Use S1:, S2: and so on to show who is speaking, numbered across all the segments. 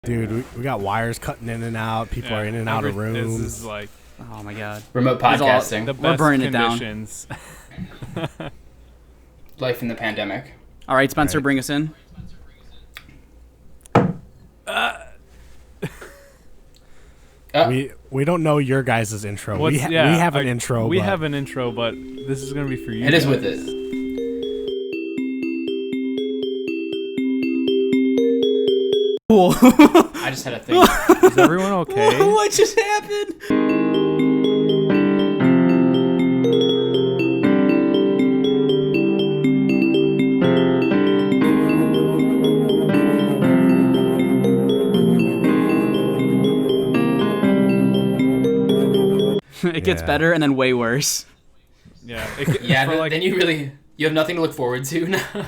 S1: Dude, we got wires cutting in and out. People are in and out of rooms.
S2: This is like,
S3: oh my god,
S4: remote podcasting.
S2: the
S3: We're
S2: best
S3: burning it
S2: conditions.
S4: Life in the pandemic.
S3: All right, Spencer,
S1: Right.
S3: bring us in.
S1: We don't know your guys' intro.
S2: What's-
S1: We have an intro.
S2: We
S1: but
S2: have an intro, but this is gonna be for you.
S4: It is
S2: guys.
S4: with it.
S3: Cool.
S4: I just had a thing.
S2: Is everyone okay?
S3: What just happened? It gets
S1: Yeah.
S3: better and then way worse.
S2: Yeah.
S4: Yeah,
S2: for like,
S4: then you have nothing to look forward to now.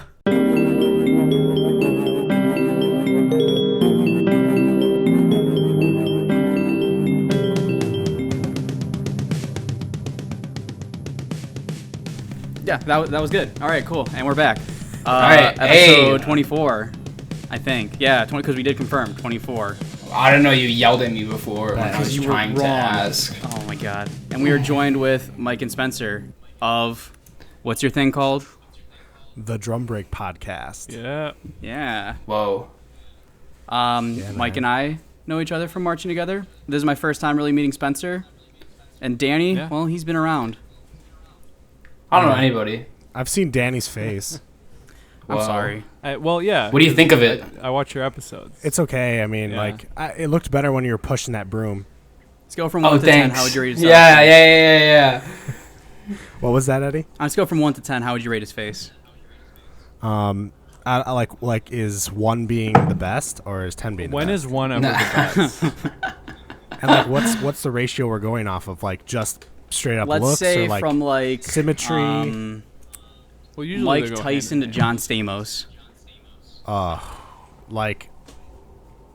S3: Yeah, that was good. All right, cool, and we're back.
S4: right,
S3: episode
S4: hey.
S3: 24, I think. Yeah, 20 because we did confirm 24.
S4: I don't know. You yelled at me before when I was
S3: You were
S4: trying to
S3: wrong.
S4: ask.
S3: Oh my god! And we are joined with Mike and Spencer of what's your thing called?
S1: the Drum Break podcast.
S2: yeah.
S3: Yeah.
S4: Whoa.
S1: Yeah,
S3: Mike
S1: man.
S3: and I know each other from marching together. This is my first time really meeting Spencer. And Danny,
S2: Yeah.
S3: well, he's been around.
S4: I don't know anybody.
S1: I've seen Danny's face.
S3: I'm
S4: Whoa.
S3: sorry.
S2: Well, yeah.
S4: What do you think of it?
S2: I watch your episodes.
S1: It's okay. I mean,
S2: Yeah.
S1: it looked better when you were pushing that broom.
S3: Let's go from
S4: Oh,
S3: 1 to 10.
S4: thanks.
S3: How would you rate yourself?
S4: Yeah.
S1: What was that, Eddie?
S3: Let's go from 1 to 10. How would you rate his face?
S1: I like is 1 being the best or is 10 being the
S2: When
S1: best?
S2: is one ever
S4: Nah.
S2: the best?
S1: And like what's the ratio we're going off of? Like just straight up
S3: Let's
S1: looks
S3: say
S1: or like
S3: from like
S1: symmetry?
S2: Well, usually
S3: Mike
S2: they go
S3: Tyson to
S2: hand in
S3: John Stamos.
S1: like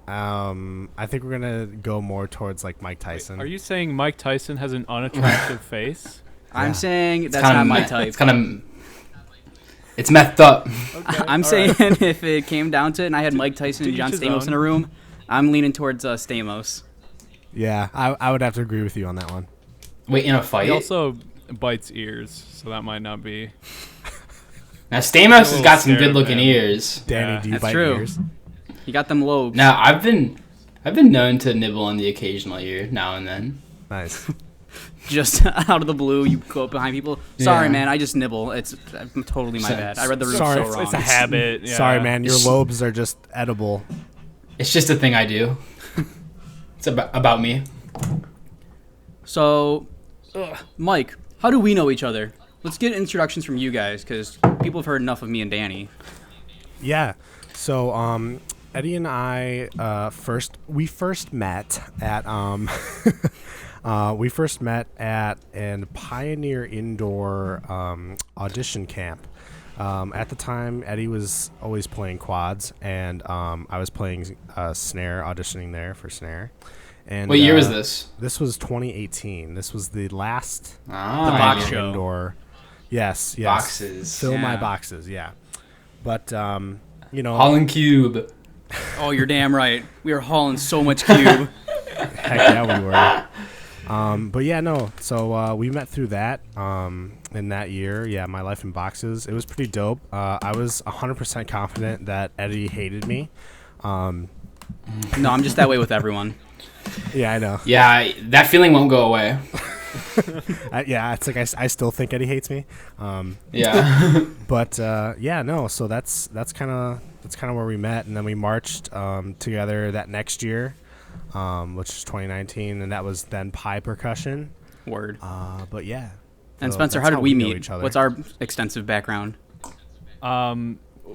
S1: I think we're gonna go more towards like Mike Tyson.
S2: hand. Are you saying Mike Tyson has an unattractive face?
S3: I'm saying
S4: It's
S3: that's
S4: kinda
S3: not my
S4: me-
S3: type.
S4: It's methed up.
S2: Okay,
S3: I'm
S2: all
S3: saying
S2: right.
S3: if it came down to it and I had Mike Tyson and
S2: each
S3: John
S2: his
S3: Stamos
S2: own.
S3: in a room, I'm leaning towards Stamos.
S1: Yeah, I would have to agree with you on that one.
S4: Wait, in a fight?
S2: He also bites ears, so that might not be.
S4: Now Stamos has got some
S2: scared of
S4: good-looking
S2: him.
S4: ears.
S1: Danny,
S2: Yeah.
S1: do you
S3: That's
S1: bite
S3: true.
S1: ears?
S3: You got them lobes.
S4: Now I've been known to nibble on the occasional ear now and then.
S1: Nice.
S3: Just out of the blue, you go up behind people. Sorry,
S4: Yeah.
S3: man, I just nibble. It's totally my
S4: So-
S3: bad. I read the room
S1: Sorry,
S3: so wrong.
S2: It's a habit. Yeah.
S1: Sorry, man. Your lobes are just edible.
S4: It's just a thing I do. It's about me.
S3: So, Mike, how do we know each other? Let's get introductions from you guys, because people have heard enough of me and Danny.
S1: Yeah. So, Eddie and I we first met at an Pioneer Indoor audition camp. At the time, Eddie was always playing quads, and I was playing snare, auditioning there for snare. And
S4: What year was this?
S1: This was 2018. This was the last
S4: Ah,
S3: box
S1: Pioneer
S3: show.
S1: Indoor. Yes.
S4: Boxes.
S1: Fill my
S3: Yeah.
S1: boxes. Yeah. But you know,
S4: Holland Cube.
S3: Oh, you're damn right. We are hauling so much cube.
S1: heck yeah, we were. But yeah, no. So we met through that. In that year, yeah, my life in boxes. It was pretty dope. I was 100% confident that Eddie hated me.
S3: No, I'm just that way with everyone.
S1: Yeah, I know.
S4: Yeah, that feeling won't go away.
S1: Yeah, it's like I still think Eddie hates me.
S4: Yeah.
S1: But yeah, no. So that's kind of where we met, and then we marched together that next year, which is 2019, and that was then Pi Percussion.
S3: Word.
S1: But yeah.
S3: And
S1: So
S3: Spencer,
S1: that's
S3: how did we
S1: know
S3: meet?
S1: each other.
S3: What's our extensive background?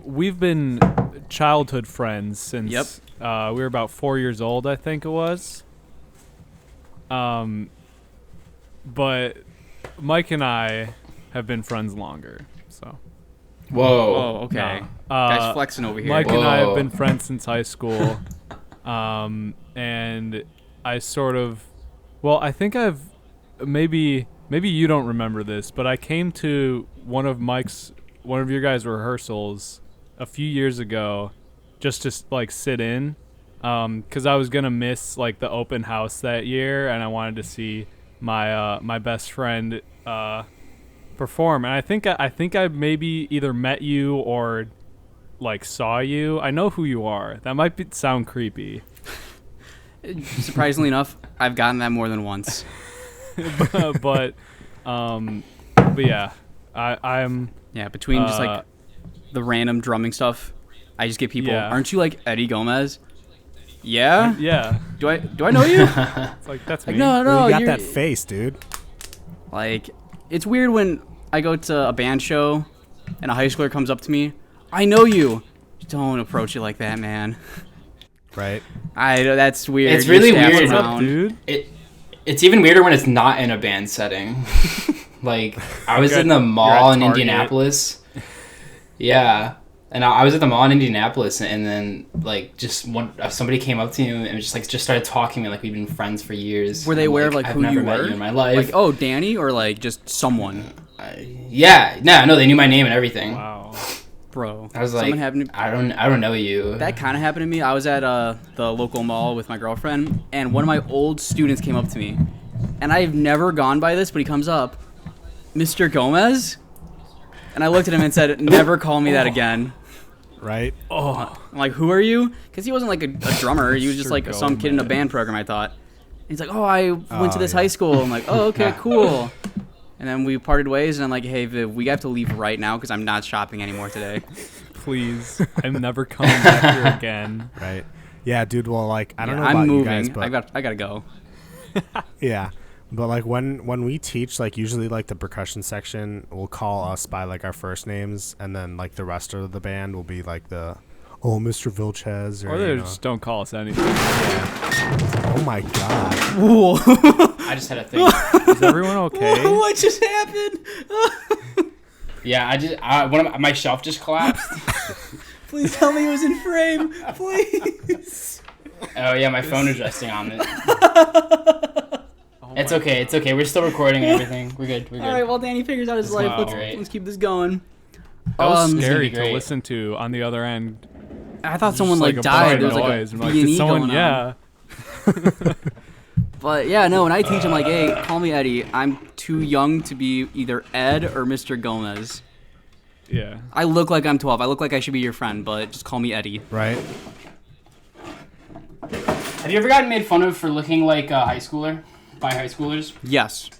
S2: We've been childhood friends since
S3: Yep.
S2: We were about 4 years old, I think it was. But Mike and I have been friends longer. So
S4: Whoa.
S3: Oh, okay.
S2: No.
S3: Guys flexing over here.
S2: Mike and I have
S4: Whoa.
S2: been friends since high school. And I sort of, well, I think I've maybe you don't remember this, but I came to one of your guys' rehearsals a few years ago just to like sit in, because I was gonna miss like the open house that year, and I wanted to see my best friend perform. And I think I maybe either met you or like saw you. I know who you are. That might sound creepy.
S3: Surprisingly enough, I've gotten that more than once.
S2: but yeah, I'm
S3: Yeah, between just like the random drumming stuff, I just get people.
S2: Yeah.
S3: Aren't you like Eddie Gomez? Yeah.
S2: yeah.
S3: Do I know you?
S2: It's like that's
S3: Like
S2: me.
S3: no,
S1: you got
S3: you're
S1: that face, dude.
S3: like it's weird when I go to a band show and a high schooler comes up to me. I know you. Don't approach it like that, man.
S1: Right.
S3: That's weird.
S4: It's really
S3: Your staff's
S4: weird.
S2: What's up,
S3: around.
S2: dude?
S4: It's even weirder when it's not in a band setting. Like, I was
S2: You're
S4: in the
S2: at
S4: mall in
S2: Target.
S4: Indianapolis. Yeah. And I was at the mall in Indianapolis, and then, like, just somebody came up to me and just started talking to me like we'd been friends for years.
S3: Were they
S4: I'm
S3: aware of like
S4: I've
S3: who
S4: never
S3: you
S4: met
S3: were?
S4: you in my life.
S3: Like, oh, Danny, or like just someone,
S4: Yeah. No, they knew my name and everything.
S2: Wow.
S3: bro.
S4: I was like,
S3: Someone happened to,
S4: I don't know you.
S3: that kind of happened to me. I was at the local mall with my girlfriend, and one of my old students came up to me, and I've never gone by this, but he comes up, Mr. Gomez, and I looked at him and said, "Never call me that again."
S1: Right.
S2: Oh,
S3: I'm like, "Who are you?" Because he wasn't like a drummer. He was just
S2: Mr.
S3: like some kid in a
S2: Gomez.
S3: band program, I thought. He's like, "Oh, I went to this
S1: yeah.
S3: high school." I'm like, "Oh, okay, cool." And then we parted ways, and I'm like, "Hey, Viv, we have to leave right now because I'm not shopping anymore today."
S2: please! I'm never coming back here again.
S1: Right. Yeah, dude. Well, like I don't know
S3: I'm
S1: about
S3: moving.
S1: you guys, but
S3: I gotta go.
S1: yeah. But like when we teach, like usually like the percussion section will call us by like our first names, and then like the rest of the band will be like Mr. Vilches
S2: Or they just don't call us anything.
S1: Oh my god.
S3: Whoa.
S4: I just had a thing.
S2: Is everyone okay?
S3: What just happened?
S4: Yeah, my shelf just collapsed.
S3: Please tell me it was in frame. Please.
S4: Oh yeah, my phone is resting on it. It's okay. It's okay. We're still recording and everything. We're good. We're good.
S3: All right, well, Danny figures out his life.
S2: Wow.
S3: Let's keep this going.
S2: That was
S4: gonna
S2: scary
S4: be
S2: to
S4: great.
S2: listen to on the other end.
S3: I thought
S2: Just
S3: someone like
S2: a
S3: died.
S2: bright
S3: There was like
S2: noise.
S3: a
S2: I'm like,
S3: B&E
S2: did someone?
S3: going on.
S2: Yeah.
S3: But yeah, no, when I teach, I'm like, hey, call me Eddie. I'm too young to be either Ed or Mr. Gomez.
S2: Yeah.
S3: I look like I'm 12. I look like I should be your friend, but just call me Eddie.
S1: Right.
S4: Have you ever gotten made fun of for looking like a high schooler by high schoolers?
S3: Yes.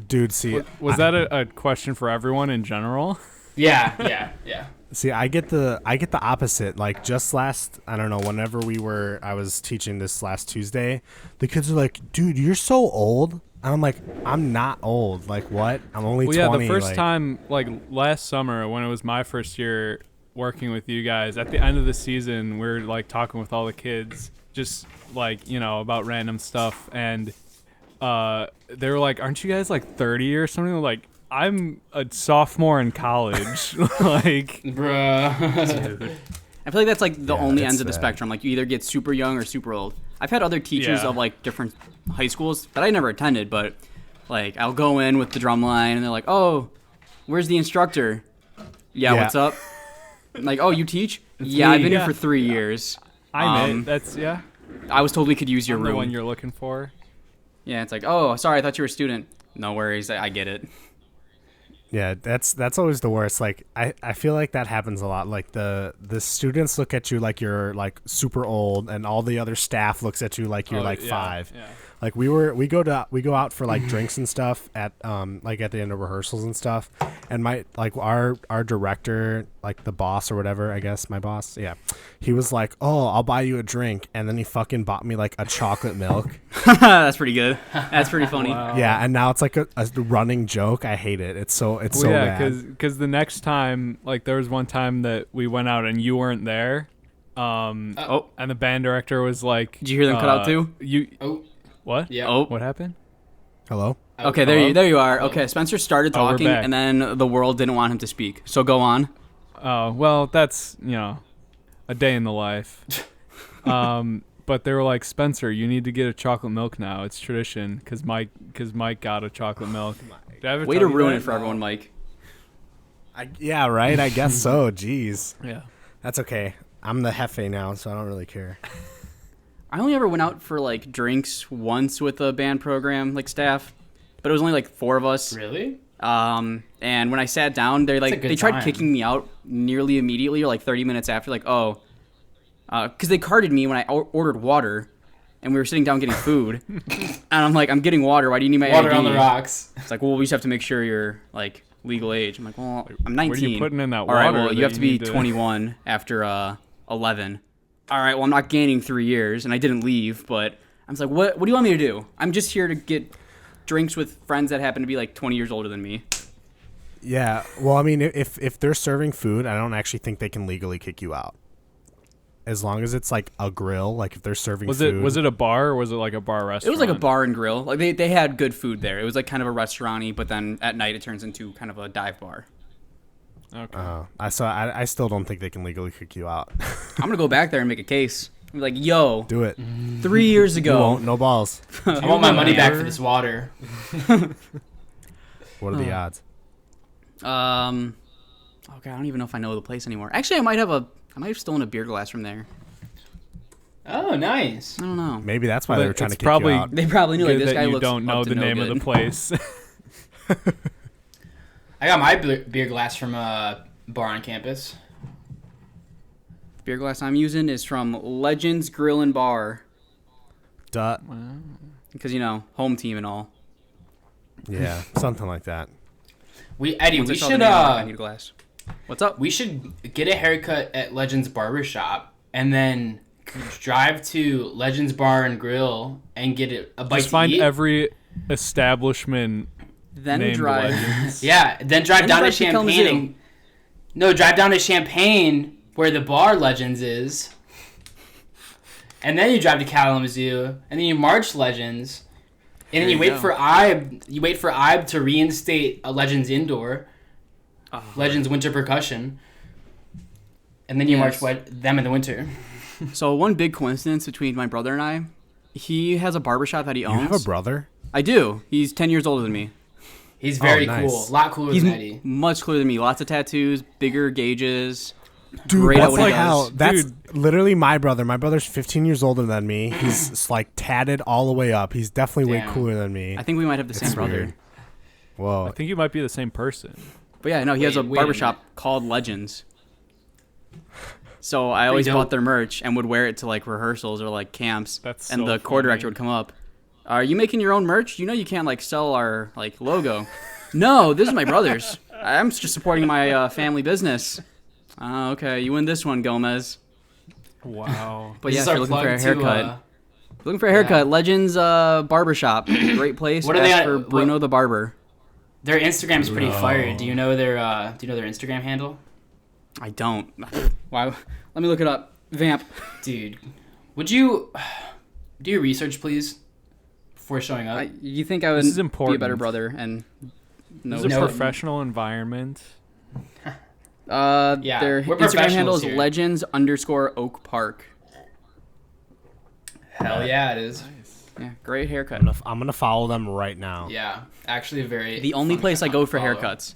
S1: Dude, see,
S2: Was that a question for everyone in general?
S4: Yeah.
S1: I get the opposite. Like just last, I don't know, whenever I was teaching this last Tuesday, the kids are like, "Dude, you're so old." And I'm like, "I'm not old. Like what? I'm only 20."
S2: Well, yeah, the first
S1: like,
S2: time, like last summer when it was my first year working with you guys, at the end of the season, we were like talking with all the kids, just like, about random stuff. And they were like, "Aren't you guys like 30 or something?" We're like, I'm a sophomore in college. Like,
S4: Bruh.
S3: I feel like that's like the only
S1: it's
S3: ends of the
S1: sad.
S3: spectrum. Like you either get super young or super old. I've had other teachers
S2: Yeah.
S3: of like different high schools that I never attended, but like I'll go in with the drum line and they're like, "Oh, where's the instructor?" Yeah,
S1: Yeah.
S3: what's up? I'm like, "Oh, you teach?" Yeah, I've been
S2: me.
S3: here for 3 years.
S2: I'm it. That's, yeah.
S3: I was told we could use your
S2: I'm the one
S3: room.
S2: you're looking for.
S3: Yeah, it's like, "Oh, sorry, I thought you were a student." No worries, I get it.
S1: Yeah, that's always the worst. Like I feel like that happens a lot. Like the students look at you like you're like super old, and all the other staff looks at you like you're
S2: Oh,
S1: like
S2: yeah,
S1: 5.
S2: Yeah.
S1: Like we go out for like drinks and stuff at like at the end of rehearsals and stuff, and our director, like the boss or whatever, I guess my boss, yeah, he was like, "Oh, I'll buy you a drink," and then he fucking bought me like a chocolate milk.
S3: That's pretty good. That's pretty funny.
S2: Wow.
S1: Yeah, and now it's like a running joke. I hate it. It's so
S2: Well, yeah,
S1: bad.
S2: because the next time, like there was one time that we went out and you weren't there, and the band director was like,
S3: Did you hear them cut out too?
S2: You
S4: Oh,
S2: what?
S4: yeah.
S3: Oh.
S2: What happened?
S1: Hello.
S3: Okay,
S2: hello?
S3: there you are. Okay, Spencer started
S2: Oh, we're
S3: talking,
S2: back.
S3: and then the world didn't want him to speak. So go on.
S2: Well, that's a day in the life. But they were like, Spencer, you need to get a chocolate milk now. It's tradition because Mike got a chocolate milk. Did I ever
S3: Way
S2: tell
S3: to
S2: you
S3: ruin
S2: that?
S3: it for everyone, Mike.
S1: Yeah, right. I guess so. Jeez.
S2: Yeah.
S1: That's okay. I'm the Hefe now, so I don't really care.
S3: I only ever went out for like drinks once with a band program, like staff, but it was only like 4 of us.
S4: Really?
S3: And when I sat down,
S4: a good
S3: they tried
S4: time.
S3: kicking me out nearly immediately, or like 30 minutes after, like, because they carded me when I ordered water, and we were sitting down getting food, and I'm like, I'm getting water. Why do you need my
S4: Water
S3: ID?
S4: on the rocks.
S3: It's like, well, we just have to make sure you're like legal age. I'm like, well, I'm 19.
S2: What are you putting in that
S3: All right,
S2: water
S3: well,
S2: that
S3: you have to
S2: you
S3: be
S2: need to-
S3: 21 after 11. All right, well, I'm not gaining 3 years, and I didn't leave, but I'm just like, what do you want me to do? I'm just here to get drinks with friends that happen to be like 20 years older than me.
S1: Yeah, well, I mean, if they're serving food, I don't actually think they can legally kick you out. As long as it's like a grill, like if they're serving food.
S2: Was it a bar or was it like a bar restaurant?
S3: It was like a bar and grill. Like they had good food there. It was like kind of a restaurant-y, but then at night it turns into kind of a dive bar.
S2: Okay.
S1: I still don't think they can legally kick you out.
S3: I'm gonna go back there and make a case. I'm like, yo,
S1: Do it.
S3: 3 years
S1: You
S3: ago.
S1: won't. No balls.
S4: I want my money back for this water.
S1: What are the odds?
S3: Oh god, I don't even know if I know the place anymore. Actually, I might have stolen a beer glass from there.
S4: Oh, nice.
S3: I don't know.
S1: Maybe that's why
S2: Well,
S1: they were trying to
S2: it's
S1: kick
S2: probably-
S1: you out.
S3: They probably knew like
S2: Good
S3: this
S2: that
S3: guy
S2: you
S3: looks
S2: don't know
S3: up to
S2: the
S3: no
S2: name of
S3: good.
S2: the place.
S4: I got my beer glass from a bar on campus.
S3: Beer glass I'm using is from Legends Grill and Bar
S1: Duh.
S3: because home team and all.
S1: Yeah, something like that.
S4: Eddie,
S3: Once I
S4: we
S3: saw the
S4: should
S3: name, I'm like, I need a glass. What's up?
S4: we should get a haircut at Legends Barbershop and then drive to Legends Bar and Grill and get a bite
S2: Just
S4: to
S2: find
S4: eat.
S2: every establishment
S3: Then
S2: named
S3: drive.
S2: Legends.
S4: Yeah, then drive
S3: Then
S4: down to
S3: drive to
S4: Champaign.
S3: Kalamazoo.
S4: Drive down to Champaign where the bar Legends is. And then you drive to Kalamazoo, and then you march Legends, and then you
S3: you
S4: wait
S3: go.
S4: for Ibe. You wait for Ibe to reinstate a Legends indoor, Legends winter percussion, and then you
S3: Yes.
S4: march them in the winter.
S3: So one big coincidence between my brother and I, he has a barbershop that he
S1: You
S3: owns.
S1: have a brother?
S3: I do. He's 10 years older than me.
S4: He's very
S1: nice.
S4: cool, a lot cooler
S3: He's
S4: than Eddie.
S3: much cooler than me. Lots of tattoos, bigger gauges.
S1: Dude,
S3: Great at
S1: that's
S3: what he
S1: like
S3: does.
S1: how that's
S2: Dude.
S1: literally my brother. My brother's 15 years older than me. He's like tatted all the way up. He's definitely way
S4: Damn.
S1: cooler than me.
S3: I think we might have the same
S1: It's
S3: brother.
S1: weird. Whoa.
S2: I think you might be the same person.
S3: But yeah, no, he has a
S4: Wait a
S3: barbershop called Legends. So I always
S4: dope.
S3: bought their merch and would wear it to like rehearsals or like camps.
S2: That's
S3: and
S2: so
S3: the core
S2: funny.
S3: director would come up. Are you making your own merch? You know you can't like sell our like logo. No, this is my brother's. I'm just supporting my family business. Okay, you win this one, Gomez.
S2: Wow.
S3: But
S4: This
S3: yeah,
S4: is
S3: if
S4: our
S3: you're looking for a
S4: plug to,
S3: haircut. Looking for a haircut, Legends Barbershop. Great place.
S4: What are they
S3: Ask
S4: on-
S3: for
S4: what-
S3: Bruno the Barber.
S4: Their Instagram's pretty fire. Do you know their Instagram handle?
S3: I don't. Why? Let me look it up. Vamp.
S4: Dude, would you do your research, please, before showing up?
S3: You think I would
S2: This is
S3: be a
S2: important.
S3: better brother and no.
S2: This is a
S4: No.
S2: professional environment.
S4: Yeah,
S3: Their
S4: we're
S3: Instagram handle is
S4: professionals here.
S3: legends_Oak Park.
S4: Hell yeah, it is.
S3: Yeah, great haircut.
S1: I'm gonna follow them right now.
S4: Yeah, actually, a very.
S3: The only
S4: fun
S3: place I go for
S4: follow.
S3: haircuts.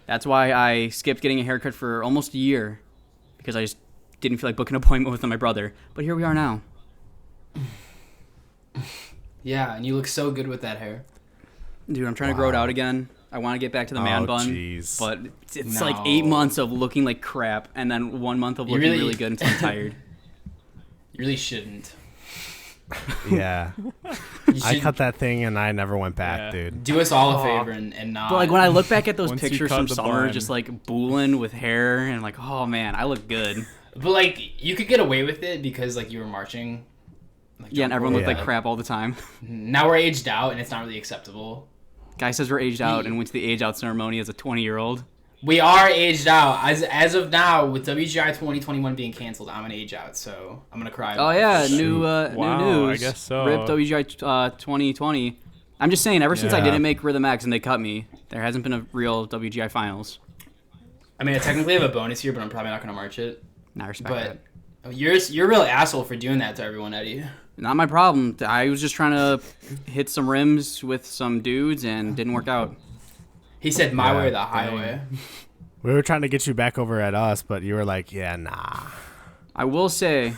S3: That's why I skipped getting a haircut for almost a year because I just didn't feel like booking an appointment with my brother. But here we are now.
S4: Yeah, and you look so good with that hair.
S3: Dude, I'm trying to grow it out again. I want to get back to the man
S1: Oh,
S3: bun.
S1: jeez.
S3: But it's
S4: No.
S3: like 8 months of looking like crap and then 1 month of
S4: You
S3: looking
S4: really-
S3: really good until I'm tired.
S4: You really shouldn't.
S1: Yeah.
S4: You
S1: I
S4: should
S1: cut that thing and I never went back,
S2: Yeah.
S1: dude.
S4: do us all a
S2: Aw.
S4: favor and not.
S3: But like when I look back at those
S2: Once you
S3: pictures
S2: cut
S3: from
S2: the
S3: summer,
S2: bun.
S3: just like booling with hair and like, oh man, I look good.
S4: But like you could get away with it because like you were marching. Like,
S3: Yeah, and everyone looked
S1: Yeah.
S3: like crap all the time.
S4: Now we're aged out, and it's not really acceptable.
S3: Guy says we're aged out and went to the age out ceremony as a 20-year-old.
S4: We are aged out as of now with WGI 2021 being canceled. I'm an age out, so I'm gonna cry.
S3: Oh yeah,
S1: Shoot.
S3: new
S2: Wow,
S3: new
S2: I
S3: news.
S2: guess so.
S3: RIP WGI 2020. I'm just saying, ever since I
S1: Yeah.
S3: didn't make Rhythm X and they cut me, there hasn't been a real WGI finals.
S4: I mean, I technically have a bonus here, but I'm probably not gonna march it.
S3: And I respect that.
S4: But you're a real asshole for doing that to everyone, Eddie.
S3: Not my problem. I was just trying to hit some rims with some dudes and didn't work out.
S4: He said my
S1: Yeah,
S4: way or the highway.
S1: We were trying to get you back over at us, but you were like, yeah, nah.
S3: I will say,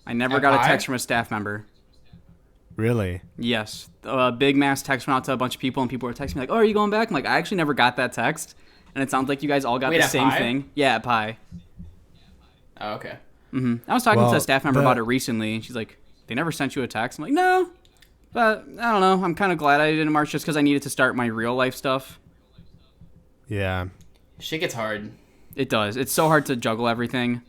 S3: I never
S4: At
S3: got a
S4: Pi?
S3: text from a staff member.
S1: Really?
S3: Yes. A big mass text went out to a bunch of people, and people were texting me like, "Oh, are you going back?" I'm like, I actually never got that text, and it sounds like you guys all got
S4: Wait,
S3: the
S4: at
S3: same
S4: Pi?
S3: thing. Yeah, at Pi.
S4: Oh, okay.
S3: I was talking to
S1: Well,
S3: a staff member about it recently, and she's like, "They never sent you a text." I'm like, "No, but I don't know. I'm kind of glad I didn't march just because I needed to start my real life stuff."
S1: Yeah.
S4: Shit gets hard.
S3: It does. It's so hard to juggle everything.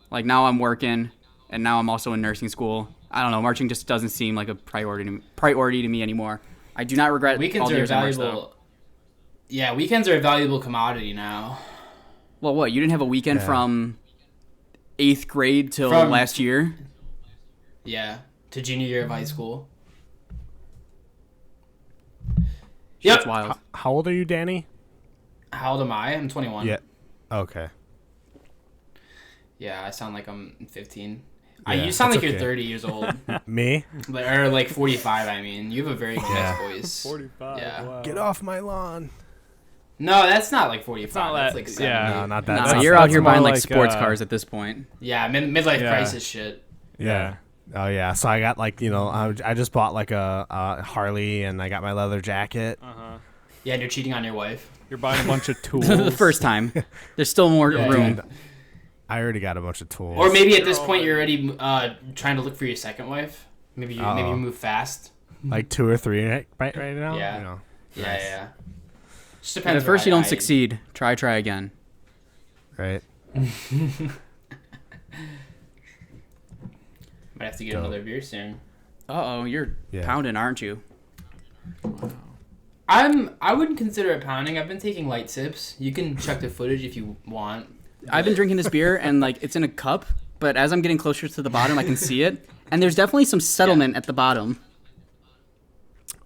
S3: Like now I'm working, and now I'm also in nursing school. I don't know. Marching just doesn't seem like a priority to me anymore. I do not regret
S4: Weekends
S3: all the
S4: are
S3: years I marched, though.
S4: valuable. Yeah, weekends are a valuable commodity now.
S3: Well, what? You didn't have a weekend
S1: Yeah.
S3: from 8th grade till
S4: From-
S3: last year?
S4: Yeah, to junior year of high school.
S3: That's
S4: Yep.
S3: wild.
S1: How old are you, Danny?
S4: How old am I? I'm 21.
S1: Yeah. Okay.
S4: Yeah, I sound like I'm 15.
S1: Yeah,
S4: You sound
S1: that's
S4: like you're
S1: okay.
S4: 30 years old.
S1: Me?
S4: Or like 45, I mean. You have a very good
S1: Yeah.
S4: voice.
S2: 45.
S4: Yeah.
S2: Wow.
S1: Get off my lawn.
S4: No, that's not like 45.
S2: not
S4: That's
S2: that-
S4: like 70.
S2: yeah.
S1: No, not that.
S3: Nah,
S1: that's
S3: you're
S1: not-
S3: out
S2: that's
S3: here
S2: more
S3: buying like
S2: like,
S3: sports cars at this point.
S4: Yeah, midlife
S2: Yeah.
S4: crisis shit.
S1: Yeah. Oh yeah. So I got like I just bought like a Harley and I got my leather jacket.
S2: Uh-huh.
S4: Yeah, and you're cheating on your wife.
S2: You're buying a bunch of tools.
S3: The first time. There's still more
S4: Yeah,
S3: room.
S1: Dude, I already got a bunch of tools.
S4: Or maybe at this point you're already trying to look for your second wife. Maybe you
S1: Uh-oh.
S4: move fast.
S1: like 2 or 3 right now.
S4: Yeah.
S1: You know.
S4: Yeah,
S1: Nice.
S4: yeah. Just
S3: And
S4: depends.
S3: at first you
S4: where
S3: don't succeed. Try again.
S1: Right.
S4: Might have to get
S1: Dope.
S4: another beer soon.
S3: Uh-oh, you're
S1: Yeah.
S3: pounding, aren't you?
S4: I wouldn't consider it pounding. I've been taking light sips. You can check the footage if you want.
S3: I've been drinking this beer, and like it's in a cup, but as I'm getting closer to the bottom, I can see it. And there's definitely some settlement at the bottom.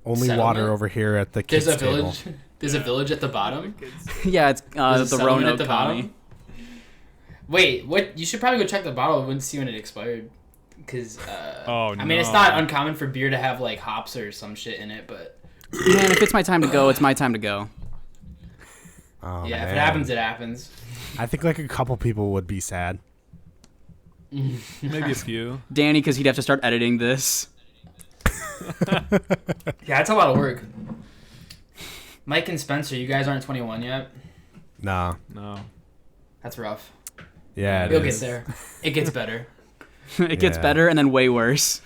S1: Only
S4: Settlement?
S1: water over here at the
S4: There's
S1: kids
S4: a
S1: table.
S4: village. There's a village at the bottom.
S3: Yeah, it's
S4: There's a
S3: the
S4: settlement
S3: Roanoke
S4: at the
S3: County.
S4: bottom. Wait, what? You should probably go check the bottle and see when it expired. Because
S2: Oh,
S4: I mean, it's
S2: no.
S4: not uncommon for beer to have like hops or some shit in it, but
S3: Man, if it's my time to go, it's my time to go.
S1: Oh,
S4: yeah, if
S1: man.
S4: it happens, it happens.
S1: I think like a couple people would be sad.
S2: Maybe a few.
S3: Danny, because he'd have to start editing this.
S4: Yeah, that's a lot of work. Mike and Spencer, you guys aren't 21 yet.
S1: Nah.
S2: No.
S4: That's rough.
S1: Yeah. it
S4: You'll
S1: is.
S4: get there. It gets better.
S3: It gets
S1: Yeah.
S3: better and then way worse.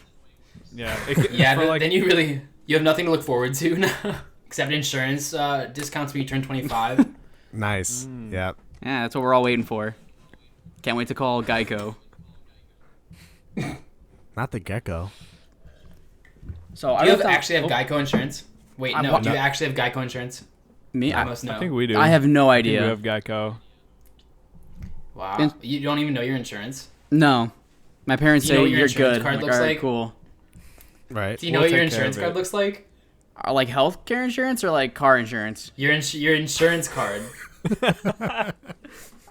S2: Yeah.
S4: Yeah,
S2: for like,
S4: then you have nothing to look forward to now, except insurance discounts when you turn 25.
S1: Nice. Yep.
S3: Yeah, that's what we're all waiting for. Can't wait to call Geico.
S1: Not the gecko.
S3: So
S4: Do you actually have Geico insurance? Wait,
S3: I'm
S4: no.
S3: wa-
S4: Do you
S1: No.
S4: actually have Geico insurance?
S3: Me?
S4: I must know.
S2: I think we do.
S3: I have no
S2: I think we
S3: idea.
S2: have Geico.
S4: Wow.
S3: In-
S4: You don't even know your insurance?
S3: No. My parents
S4: Do you know
S3: say
S4: what your
S3: you're
S4: insurance
S3: good.
S4: card
S3: I'm
S4: looks
S3: all right,
S4: like?
S3: cool.
S1: Right.
S4: Do you know
S2: We'll
S4: what your
S2: take care
S4: insurance
S2: of
S4: card
S2: it.
S4: looks like?
S3: Like healthcare insurance or like car insurance?
S4: Your insurance card.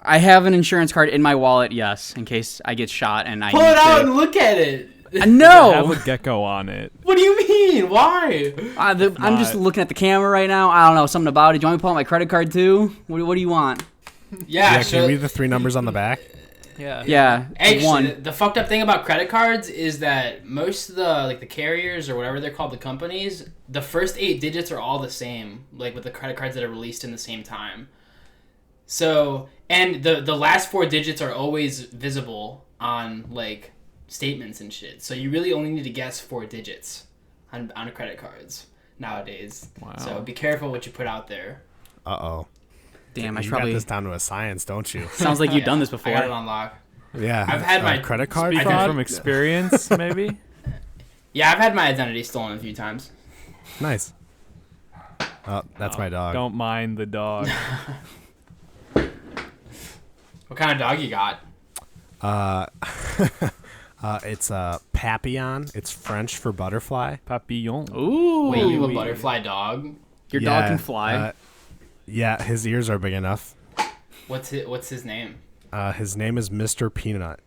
S3: I have an insurance card in my wallet, yes, in case I get shot and I
S4: Pull
S3: need
S4: it out
S3: to.
S4: and look at it.
S2: Have
S3: No!
S2: a gecko on it.
S4: What do you mean? Why?
S3: I'm just
S2: not.
S3: looking at the camera right now. I don't know, something about it. Do you want me to pull out my credit card too? What do you want?
S4: Yeah,
S1: Yeah. Can you read the 3 numbers on the back?
S2: Yeah.
S3: Yeah,
S4: Actually,
S3: one.
S4: the fucked up thing about credit cards is that most of the carriers or whatever they're called, the companies, the first 8 digits are all the same, like with the credit cards that are released in the same time. So, and the last 4 digits are always visible on like statements and shit. So you really only need to guess 4 digits on credit cards nowadays.
S2: Wow.
S4: So be careful what you put out there.
S1: Uh-oh.
S3: Damn, I
S1: You
S3: should
S1: got
S3: probably.
S1: this down to a science, don't you?
S3: Sounds like you've
S4: Yeah,
S3: done this
S4: I got it
S3: before.
S4: on lock.
S1: Yeah.
S4: I've had my
S1: credit card
S2: Speaking
S1: fraud?
S2: from experience, maybe.
S4: Yeah, I've had my identity stolen a few times.
S1: Nice. Oh, that's my dog.
S2: Don't mind the dog.
S4: What kind of dog you got?
S1: It's a papillon. It's French for butterfly.
S2: Papillon.
S3: Ooh.
S4: Wait, you have a butterfly dog?
S3: Your
S1: Yeah,
S3: dog can fly.
S1: Yeah, his ears are big enough.
S4: What's his name?
S1: His name is Mr. Peanut.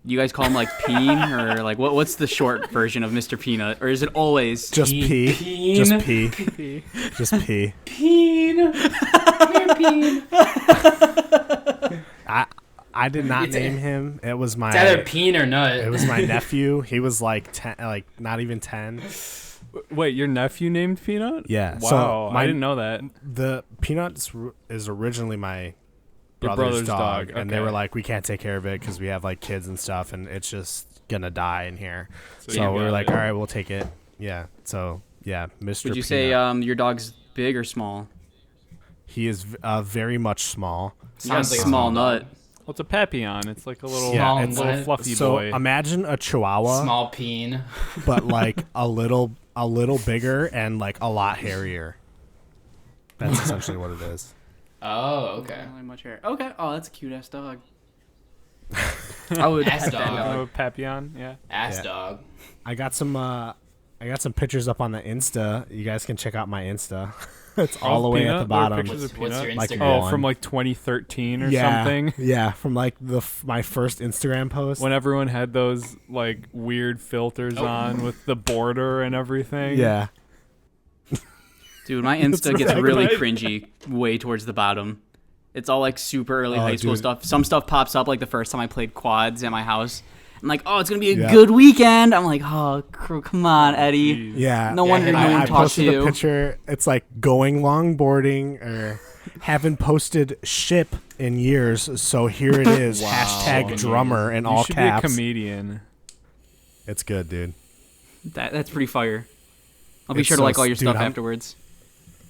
S3: You guys call him like Peen or like what's the short version of Mr. Peanut? Or is it always
S1: Just P.
S4: Peen.
S1: Just P. Just P.
S4: Peen. Come here, Peen.
S1: I I did not
S4: It's
S1: name him. It was my.
S4: It's either peen or nut.
S1: It was my nephew. He was like 10, like not even 10.
S2: Wait, your nephew named Peanut?
S1: Yeah.
S2: Wow,
S1: So
S2: I didn't know that.
S1: The Peanut is originally my
S2: Your
S1: brother's dog,
S2: okay.
S1: and they were like, we can't take care of it because we have like kids and stuff, and it's just gonna die in here.
S2: So
S1: So
S2: you
S1: we were
S2: got
S1: like,
S2: it.
S1: all right, we'll take it. Yeah. So yeah, Mr.
S3: Would you
S1: Peanut.
S3: say your dog's big or small?
S1: He is very much small.
S3: You got a
S4: Sounds like a
S3: small
S4: small
S3: nut.
S4: dog.
S2: Well, it's a Papillon. It's like a little,
S4: Small
S1: it's
S2: little
S4: nut.
S2: fluffy
S1: So
S2: boy.
S1: imagine a Chihuahua,
S4: Small peen.
S1: but like a little bigger and like a lot hairier. That's essentially what it is.
S4: Oh, okay.
S3: Not really much hair. Okay. Oh, that's a cute ass dog. I would
S4: Ass
S3: pet that
S4: dog.
S3: dog.
S2: Oh, Papillon, yeah.
S4: Ass
S1: Yeah.
S4: dog.
S1: I got some pictures up on the Insta. You guys can check out my Insta. It's all the way
S2: Peanut?
S1: at the
S2: Or
S1: bottom.
S2: pictures of
S4: What's your
S2: Peanut?
S1: Like
S4: Instagram?
S2: Oh,
S1: one.
S2: from like 2013 or
S1: yeah,
S2: something.
S1: Yeah, from like my first Instagram post.
S2: When everyone had those like weird filters on with the border and everything.
S1: Yeah.
S3: Dude, my Insta gets
S2: right.
S3: really
S2: Right.
S3: cringy way towards the bottom. It's all like super early
S1: Oh,
S3: high school
S1: dude.
S3: stuff. Some stuff pops up like the first time I played quads at my house. I'm like, oh, it's gonna be a
S1: Yeah.
S3: good weekend. I'm like, oh, come on, Eddie.
S2: Jeez.
S1: Yeah.
S3: No wonder
S4: no one
S1: I
S3: talks
S1: posted
S3: to you.
S1: a picture. It's like going longboarding or haven't posted ship in years, so here it is. Hashtag drummer in
S2: You
S1: all
S2: should
S1: caps.
S2: be a comedian.
S1: It's good, dude.
S3: That's pretty fire. I'll be
S1: It's
S3: sure to
S1: so
S3: like all your
S1: dude,
S3: stuff
S1: I'm-
S3: afterwards.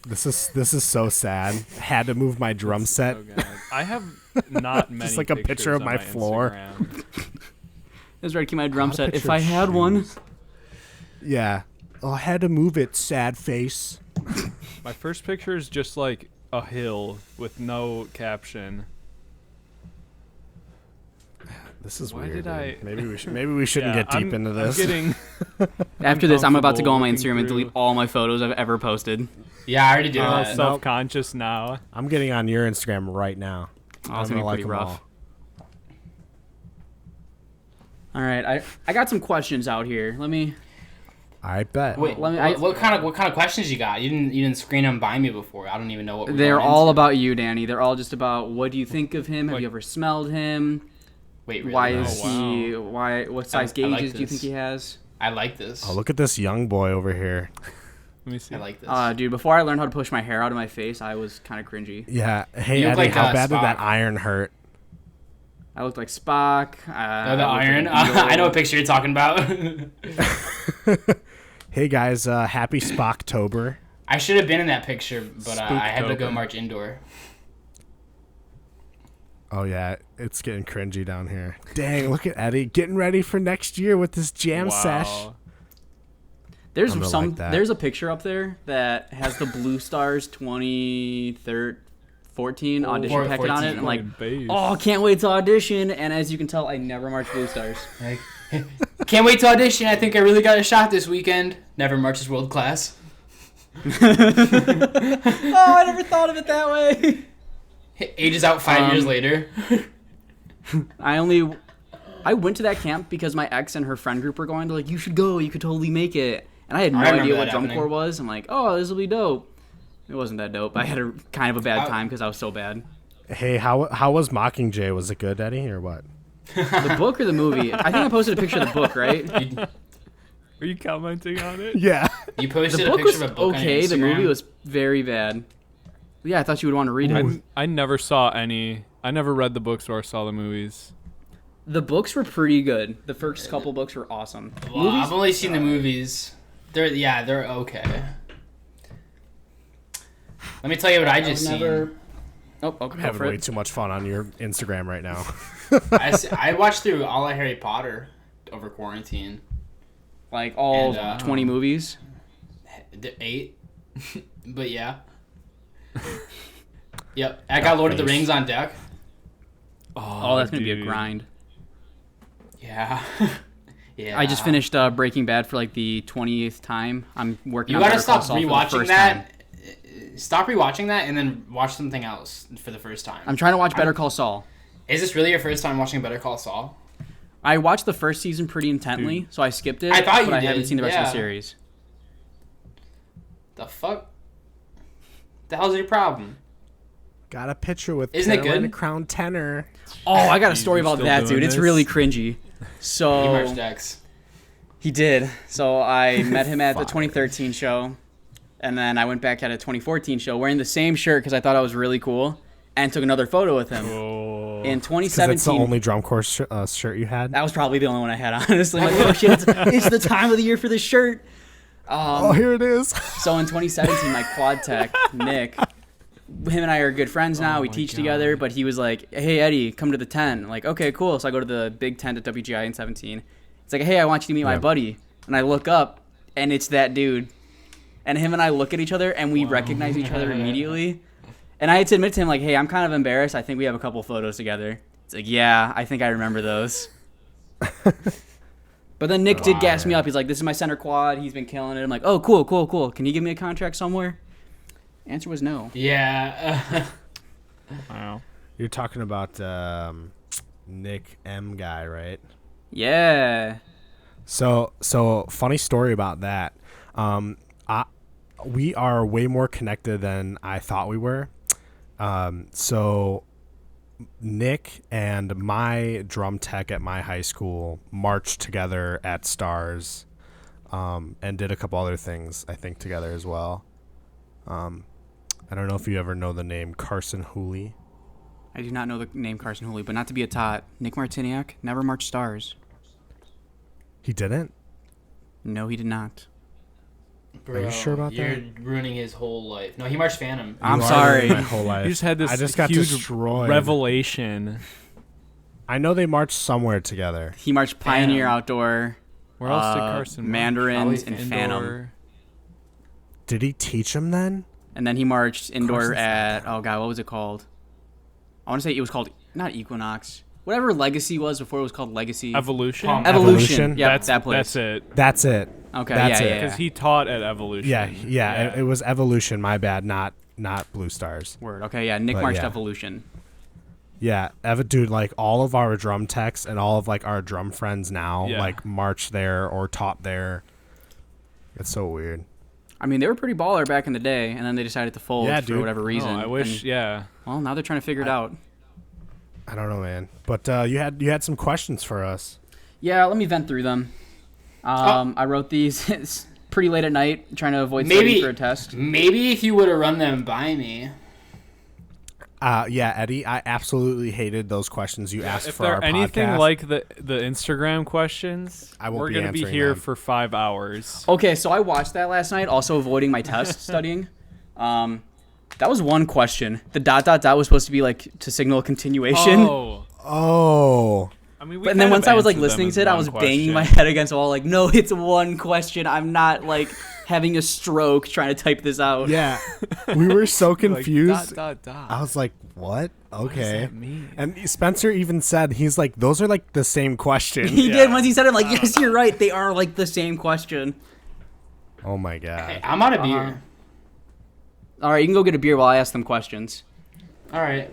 S1: This is so sad. Had to move my drum set.
S2: So good. I have not many.
S1: like a picture
S2: pictures
S1: of
S2: on
S1: my floor.
S2: Instagram.
S3: I was ready to keep my drum
S1: Got a
S3: set. If
S1: picture
S3: I
S1: of
S3: had one,
S1: shoes. Yeah. Oh, I had to move it, sad face.
S2: My first picture is just like a hill with no caption.
S1: This is
S2: Why
S1: weird.
S2: did
S1: dude.
S2: I-
S1: Maybe we shouldn't
S2: Yeah,
S1: get deep
S2: I'm-
S1: into
S2: I'm
S1: this.
S2: getting
S3: after this, I'm about to go on my
S2: uncomfortable
S3: Instagram and
S2: looking
S3: delete
S2: through.
S3: all my photos I've ever posted.
S4: Yeah, I already did
S2: I'm all
S4: that.
S2: self-conscious now.
S1: I'm getting on your Instagram right now.
S3: Oh,
S1: I'm
S3: it's
S1: gonna
S3: gonna be
S1: like
S3: pretty
S1: them
S3: rough.
S1: all.
S3: All right, I got some questions out here. Let me.
S1: I bet.
S4: Wait,
S3: Let me-
S4: what kind of questions you got? You didn't screen them by me before. I don't even know what we're
S3: They're
S4: going
S3: all
S4: into.
S3: about you, Danny. They're all just about what do you think of him? Have
S2: Like-
S3: you ever smelled him?
S4: Wait, really?
S3: Why
S2: Oh,
S3: is
S2: wow.
S3: he? Why? What size
S4: I like
S3: gauges do you
S4: this.
S3: think he has?
S4: I like this.
S1: Oh, look at this young boy over here.
S2: Let me see.
S4: I like this.
S3: Dude, before I learned how to push my hair out of my face, I was kind of cringy.
S1: Yeah. Hey,
S4: You look
S1: Eddie,
S4: like,
S1: how bad did
S4: Spock.
S1: that iron hurt?
S3: I looked like Spock.
S4: Oh, the
S3: I looked
S4: iron.
S3: like a beetle.
S4: I know what picture you're talking about.
S1: Hey guys, happy Spocktober.
S4: I should have been in that picture, but I had to go
S2: Spooktober.
S4: march indoor.
S1: Oh yeah, it's getting cringy down here. Dang, look at Eddie getting ready for next year with this jam sesh.
S3: There's
S1: I'm gonna
S3: some.
S1: like that.
S3: There's a picture up there that has the Blue Stars 2014 audition packet on it. And I'm like,
S2: Bass.
S3: oh, can't wait to audition. And as you can tell, I never marched Blue Stars.
S4: Like, can't wait to audition. I think I really got a shot this weekend. Never marches world class.
S3: Oh, I never thought of it that way.
S4: Ages out 5 years later.
S3: I went to that camp because my ex and her friend group were going to like, you should go, you could totally make it. And I had no
S4: I remember
S3: idea
S4: that
S3: what drum
S4: happening.
S3: corps was. I'm like, oh, this will be dope. It wasn't that dope. I had a kind of a bad time because I was so bad.
S1: Hey, how was Mockingjay? Was it good, Eddie, or what?
S3: The book or the movie? I think I posted a picture of the book, right?
S2: Are you commenting on it?
S1: Yeah.
S4: You posted
S3: The
S4: a
S3: book
S4: picture
S3: was
S4: of a book
S3: okay.
S4: on
S3: The
S4: Instagram.
S3: movie was very bad. Yeah, I thought you would want to read it.
S2: I never saw any. I never read the books or saw the movies.
S3: The books were pretty good. The first couple books were awesome.
S4: Well, I've only seen the movies. They're okay. Let me tell you what I just seen.
S3: Oh,
S1: I'm
S3: go
S1: having
S3: for
S1: way
S3: it.
S1: too much fun on your Instagram right now.
S4: I watched through all of Harry Potter over quarantine.
S3: Like all
S4: And,
S3: 20 movies.
S4: The 8. But yeah. Yep. I got Lord of the
S1: face.
S4: Rings on deck.
S3: Oh, that's gonna be a
S2: dude.
S3: grind.
S4: Yeah. Yeah.
S3: I just finished Breaking Bad for like the 20th time. I'm working.
S4: You
S3: on
S4: gotta
S3: Better Call
S4: stop
S3: Saul for the
S4: rewatching
S3: first
S4: that.
S3: time.
S4: Stop rewatching that and then watch something else for the first time.
S3: I'm trying to watch Better Call Saul.
S4: Is this really your first time watching Better Call Saul?
S3: I watched the first season pretty intently, so I skipped it.
S4: I thought you
S3: but I haven't
S4: did,
S3: seen the rest of the
S4: yeah.
S3: series.
S4: The fuck? The hell's your problem?
S1: Got a picture with
S4: Isn't it
S1: Carolina
S4: good?
S1: Crown tenor.
S3: Oh, I got a story
S2: You
S3: about
S2: still
S3: that,
S2: doing
S3: dude. It's
S2: this?
S3: really cringy. So
S4: He marched X.
S3: he did. So I met him at the 2013 show, and then I went back at a 2014 show wearing the same shirt because I thought I was really cool, and took another photo with him.
S2: Oh.
S3: In
S1: 'Cause that's the
S3: 2017,
S1: only drum course shirt you had.
S3: that was probably the only one I had, honestly. I'm like, oh shit, it's the time of the year for this shirt.
S1: Oh, here it is.
S3: So in 2017, my quad tech, Nick, him and I are good friends now. We
S2: my
S3: teach
S2: God.
S3: together, but he was like, hey, Eddie, come to the 10. I'm like, okay, cool. So I go to the big tent at WGI in 17. It's like, hey, I want you to meet my
S1: Yeah.
S3: buddy. And I look up, and it's that dude. And him and I look at each other, and we recognize each other immediately. And I had to admit to him, like, hey, I'm kind of embarrassed. I think we have a couple photos together. It's like, yeah, I think I remember those. But then Nick did gas me up. He's like, this is my center quad. He's been killing it. I'm like, oh, cool, cool, cool. Can you give me a contract somewhere? Answer was no.
S4: Yeah.
S2: Wow.
S1: You're talking about Nick M guy, right?
S3: Yeah.
S1: So funny story about that. We are way more connected than I thought we were. So Nick and my drum tech at my high school marched together at Stars, and did a couple other things, I think, together as well. I don't know if you ever know the name Carson Hooley.
S3: I do not know the name Carson Hooley, but not to be a tot. Nick Martiniak never marched Stars.
S1: He didn't?
S3: No, he did not.
S4: Bro,
S1: you sure about
S4: you're
S1: that?
S4: ruining his whole life. No, he marched Phantom.
S3: I'm
S1: You are
S3: sorry.
S1: ruining my whole life.
S2: You just had this
S1: I just got
S2: huge
S1: destroyed.
S2: revelation.
S1: I know they marched somewhere together.
S3: He marched Pioneer
S4: Phantom.
S3: Outdoor,
S2: Where else did Carson march?
S3: Mandarins,
S4: Probably
S3: and Phantom.
S2: Indoor.
S1: Did he teach him then?
S3: And then he marched indoor
S1: Carson's not
S3: at, oh god, what was it called? I want to say it was called, not Equinox. Whatever Legacy was before it was called Legacy.
S2: Evolution.
S4: Palm-
S3: Evolution.
S1: Evolution?
S3: Yep,
S2: That's
S3: that place.
S2: That's it.
S1: That's it.
S3: Okay,
S1: That's
S3: yeah,
S1: it.
S3: yeah, yeah.
S2: Because he taught at Evolution.
S1: Yeah. It was Evolution. My bad. Not Blue Stars.
S3: Word. Okay, yeah. Nick
S1: But
S3: marched
S1: yeah.
S3: Evolution.
S1: Yeah, dude, like all of our drum techs and all of like our drum friends now,
S2: Yeah.
S1: like march there or taught there. It's so weird.
S3: I mean, they were pretty baller back in the day, and then they decided to fold
S1: Yeah,
S3: for
S1: dude.
S3: whatever
S2: Oh,
S3: reason.
S2: I wish.
S3: And,
S2: Yeah.
S3: well, now they're trying to figure it out.
S1: I don't know, man. But you had some questions for us.
S3: Yeah, let me vent through them. I wrote these it's pretty late at night, trying to avoid
S4: Maybe-
S3: studying for a test.
S4: Maybe if you would have run them by me.
S1: Yeah, Eddie, I absolutely hated those questions you asked
S2: If
S1: for our
S2: they're anything
S1: podcast.
S2: like the Instagram questions,
S1: I won't
S2: we're
S1: be
S2: gonna be
S1: answering
S2: here
S1: them.
S2: for 5 hours.
S3: Okay, so I watched that last night, also avoiding my test studying. That was one question. The ... was supposed to be like to signal a continuation.
S1: Oh,
S2: I mean, we
S3: But and then
S2: kind
S3: once
S2: of
S3: I was like
S2: answered them
S3: listening
S2: as
S3: to it, I
S2: one
S3: was banging my
S2: question.
S3: head against the wall, like, no, it's one question. I'm not like having a stroke trying to type this out.
S1: yeah. We were so
S2: Like,
S1: confused.
S2: dot, dot.
S1: I was like, what? Okay.
S2: that mean?
S1: And Spencer even said, he's like, those are like the same question.
S3: He did once he said it. I'm like, yes, you're right. They are like the same question.
S1: Oh my
S4: Hey,
S1: God.
S4: I'm out of beer.
S3: All right, you can go get a beer while I ask them questions.
S4: All right.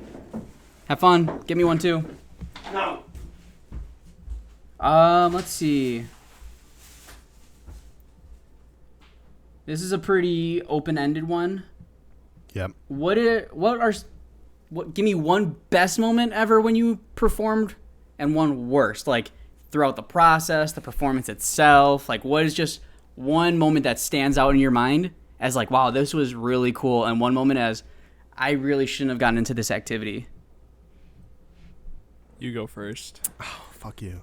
S3: Have fun. Give me one too.
S4: No.
S3: Let's see. This is a pretty open-ended one.
S1: Yep.
S3: Give me one best moment ever when you performed and one worst, like throughout the process, the performance itself. Like, what is just one moment that stands out in your mind as like, wow, this was really cool, and one moment as I really shouldn't have gotten into this activity.
S2: You go first.
S1: Fuck you.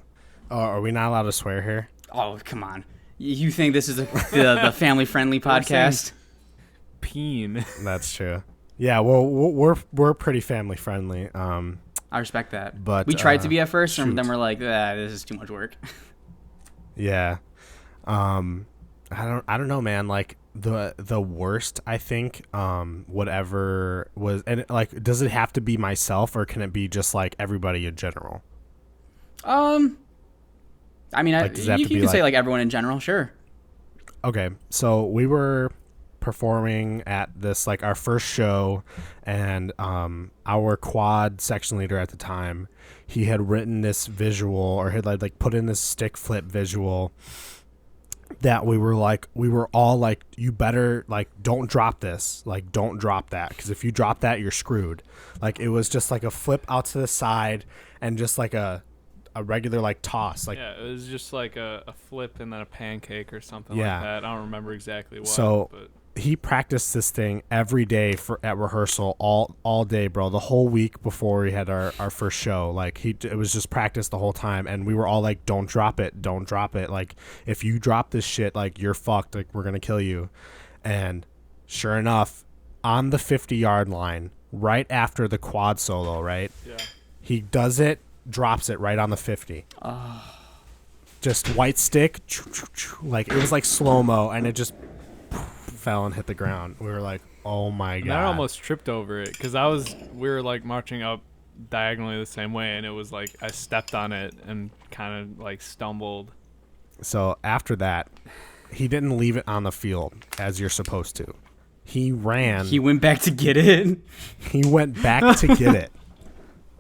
S1: Oh, are we not allowed to swear here?
S3: Oh, come on. You think this is the family-friendly podcast?
S2: Peen.
S1: That's true. Yeah, well, we're pretty family friendly.
S3: I respect that.
S1: But,
S3: we tried to be at first, and
S1: shoot.
S3: then we're like, this is too much work.
S1: Yeah. I don't know, man. Like the worst, I think, whatever was, and like, does it have to be myself or can it be just like everybody in general?
S3: I mean,
S1: Like, does it have
S3: you
S1: to be
S3: can say
S1: like-
S3: like everyone in general, sure.
S1: Okay, so we were performing at this, like, our first show, and our quad section leader at the time, he had written this visual, or had like put in this stick flip visual, that we were all like, you better, like, don't drop this, like, don't drop that, because if you drop that, you're screwed. Like, it was just like a flip out to the side and just like a regular like toss, like,
S2: yeah, it was just like a flip and then a pancake or something
S1: Yeah.
S2: like that. I don't remember exactly what.
S1: So
S2: but
S1: he practiced this thing every day at rehearsal, all day, bro. The whole week before we had our first show, like, it was just practice the whole time, and we were all like, don't drop it, don't drop it. Like, if you drop this shit, like, you're fucked. Like, we're gonna kill you. And sure enough, on the 50-yard line, right after the quad solo, right?
S2: yeah.
S1: He does it, drops it right on the 50. Just white stick, like, it was like slow-mo, and it just fell and hit the ground. We were like, oh my
S2: And
S1: god.
S2: I almost tripped over it because we were like marching up diagonally the same way, and it was like I stepped on it and kind of like stumbled.
S1: So after that, he didn't leave it on the field as you're supposed to. He ran.
S3: He went back to get it.
S1: He went back to get it.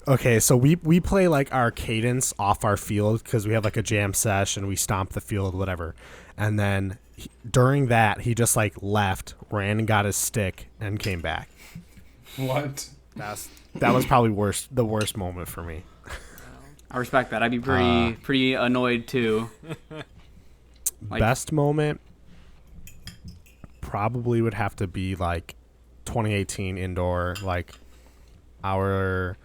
S1: Okay, so we play like our cadence off our field because we have like a jam sesh and we stomp the field, whatever. And then during that, he just like left, ran and got his stick, and came back.
S4: What?
S1: That was probably the worst moment for me.
S3: I respect that. I'd be pretty annoyed too. Like,
S1: Best moment probably would have to be like 2018 indoor, like our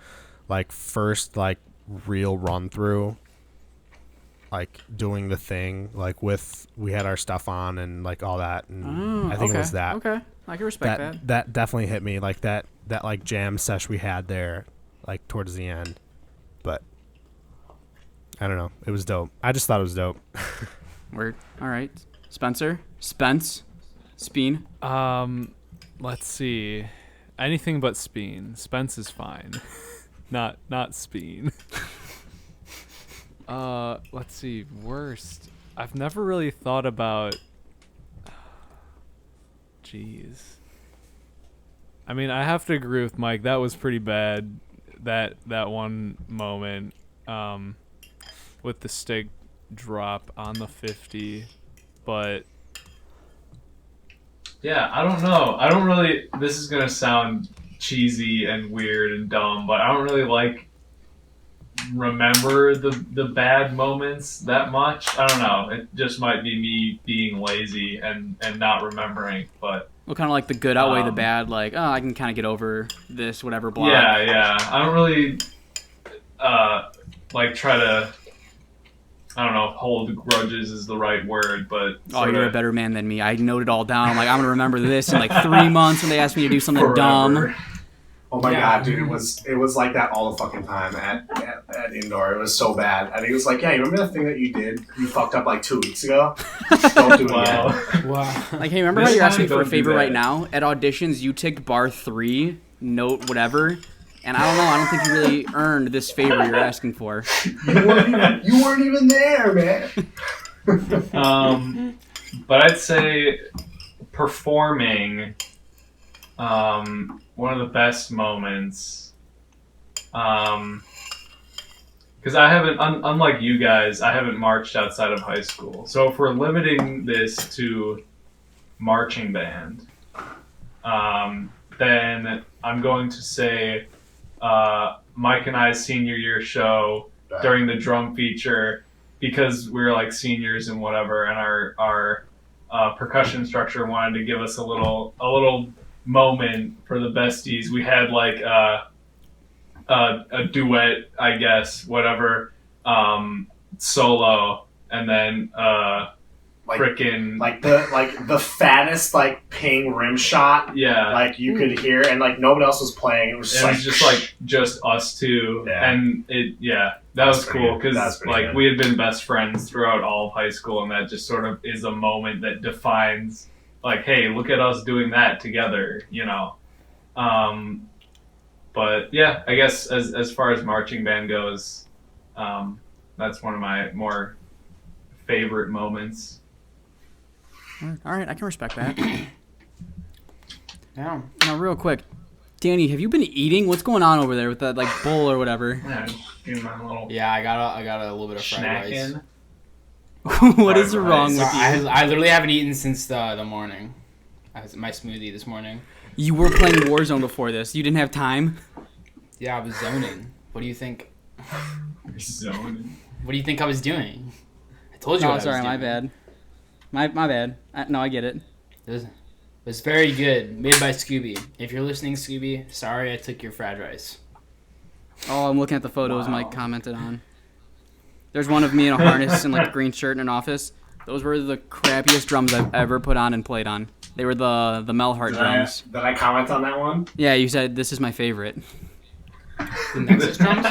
S1: like first like real run through, like doing the thing, like we had our stuff on and like all that, and I think
S3: okay,
S1: it was that.
S3: Okay, I can respect that.
S1: That definitely hit me, like that like jam sesh we had there, like towards the end. But I don't know, it was dope. I just thought it was dope.
S3: Word. All right, Spence, Speen.
S2: Let's see. Anything but Speen. Spence is fine. not Speen. Let's see. Worst. I've never really thought about. Jeez. I mean, I have to agree with Mike. That was pretty bad. That one moment, with the stick drop on the 50, but.
S5: Yeah, I don't know. I don't really. This is gonna sound cheesy and weird and dumb, but I don't really like remember the bad moments that much. I don't know. It just might be me being lazy and not remembering. But
S3: Well, kind of like the good outweigh the bad. Like, oh, I can kind of get over this, whatever. Block.
S5: yeah. I don't really like try to. I don't know if hold grudges is the right word, but
S3: Oh, you're a better man than me. I noted all down. I'm like, I'm gonna remember this in like 3 months when they ask me to do something dumb.
S1: Oh my god, dude! It was like that all the fucking time at indoor. It was so bad. And he was like, "Yeah, you remember the thing that you did? You fucked up like 2 weeks ago. Don't do it again."
S4: Wow.
S3: Like, hey, remember how
S5: This
S3: you're asking
S5: time,
S3: for a
S5: don't do
S3: favor
S5: that.
S3: right now? At auditions, you ticked bar 3, note whatever, and I don't know. I don't think you really earned this favor you're asking for.
S1: You weren't even there, man.
S5: But I'd say performing, one of the best moments, because I haven't, unlike you guys, I haven't marched outside of high school. So if we're limiting this to marching band, then I'm going to say Mike and I's senior year show during the drum feature, because we were like seniors and whatever, and our percussion instructor wanted to give us a little moment for the besties. We had like a duet, I guess, whatever, solo, and then frickin'
S1: like the fattest like ping rim shot.
S5: yeah.
S1: Like you could hear, and like nobody else was playing. It was
S5: just us two,
S1: Yeah.
S5: and that was cool
S1: That's
S5: because
S1: pretty
S5: like
S1: good.
S5: we had been best friends throughout all of high school, and that just sort of is a moment that defines, like, hey, look at us doing that together, you know. But yeah, I guess as far as marching band goes, that's one of my more favorite moments.
S3: All right, I can respect that.
S4: Yeah.
S3: Now, real quick, Danny, have you been eating? What's going on over there with that like bowl or whatever?
S5: Yeah, give my little
S4: Yeah, I got a little bit of fried
S5: snack
S4: rice.
S5: in.
S3: What is wrong
S4: So
S3: with you?
S4: I literally haven't eaten since the morning. I was my smoothie this morning.
S3: You were playing Warzone before this. You didn't have time.
S4: Yeah, I was zoning. What do you think?
S5: Zoning.
S4: What do you think I was doing? I told you.
S3: Oh,
S4: what I
S3: sorry,
S4: was
S3: my
S4: doing.
S3: bad. My bad. No, I get it.
S4: It was very good. Made by Scooby. If you're listening, Scooby, sorry I took your fried rice.
S3: Oh, I'm looking at the photos
S5: Wow.
S3: Mike commented on. There's one of me in a harness and like a green shirt in an office. Those were the crappiest drums I've ever put on and played on. They were the Melhart drums.
S6: Did I comment on that one?
S3: Yeah, you said this is my favorite.
S4: The Nexus drums?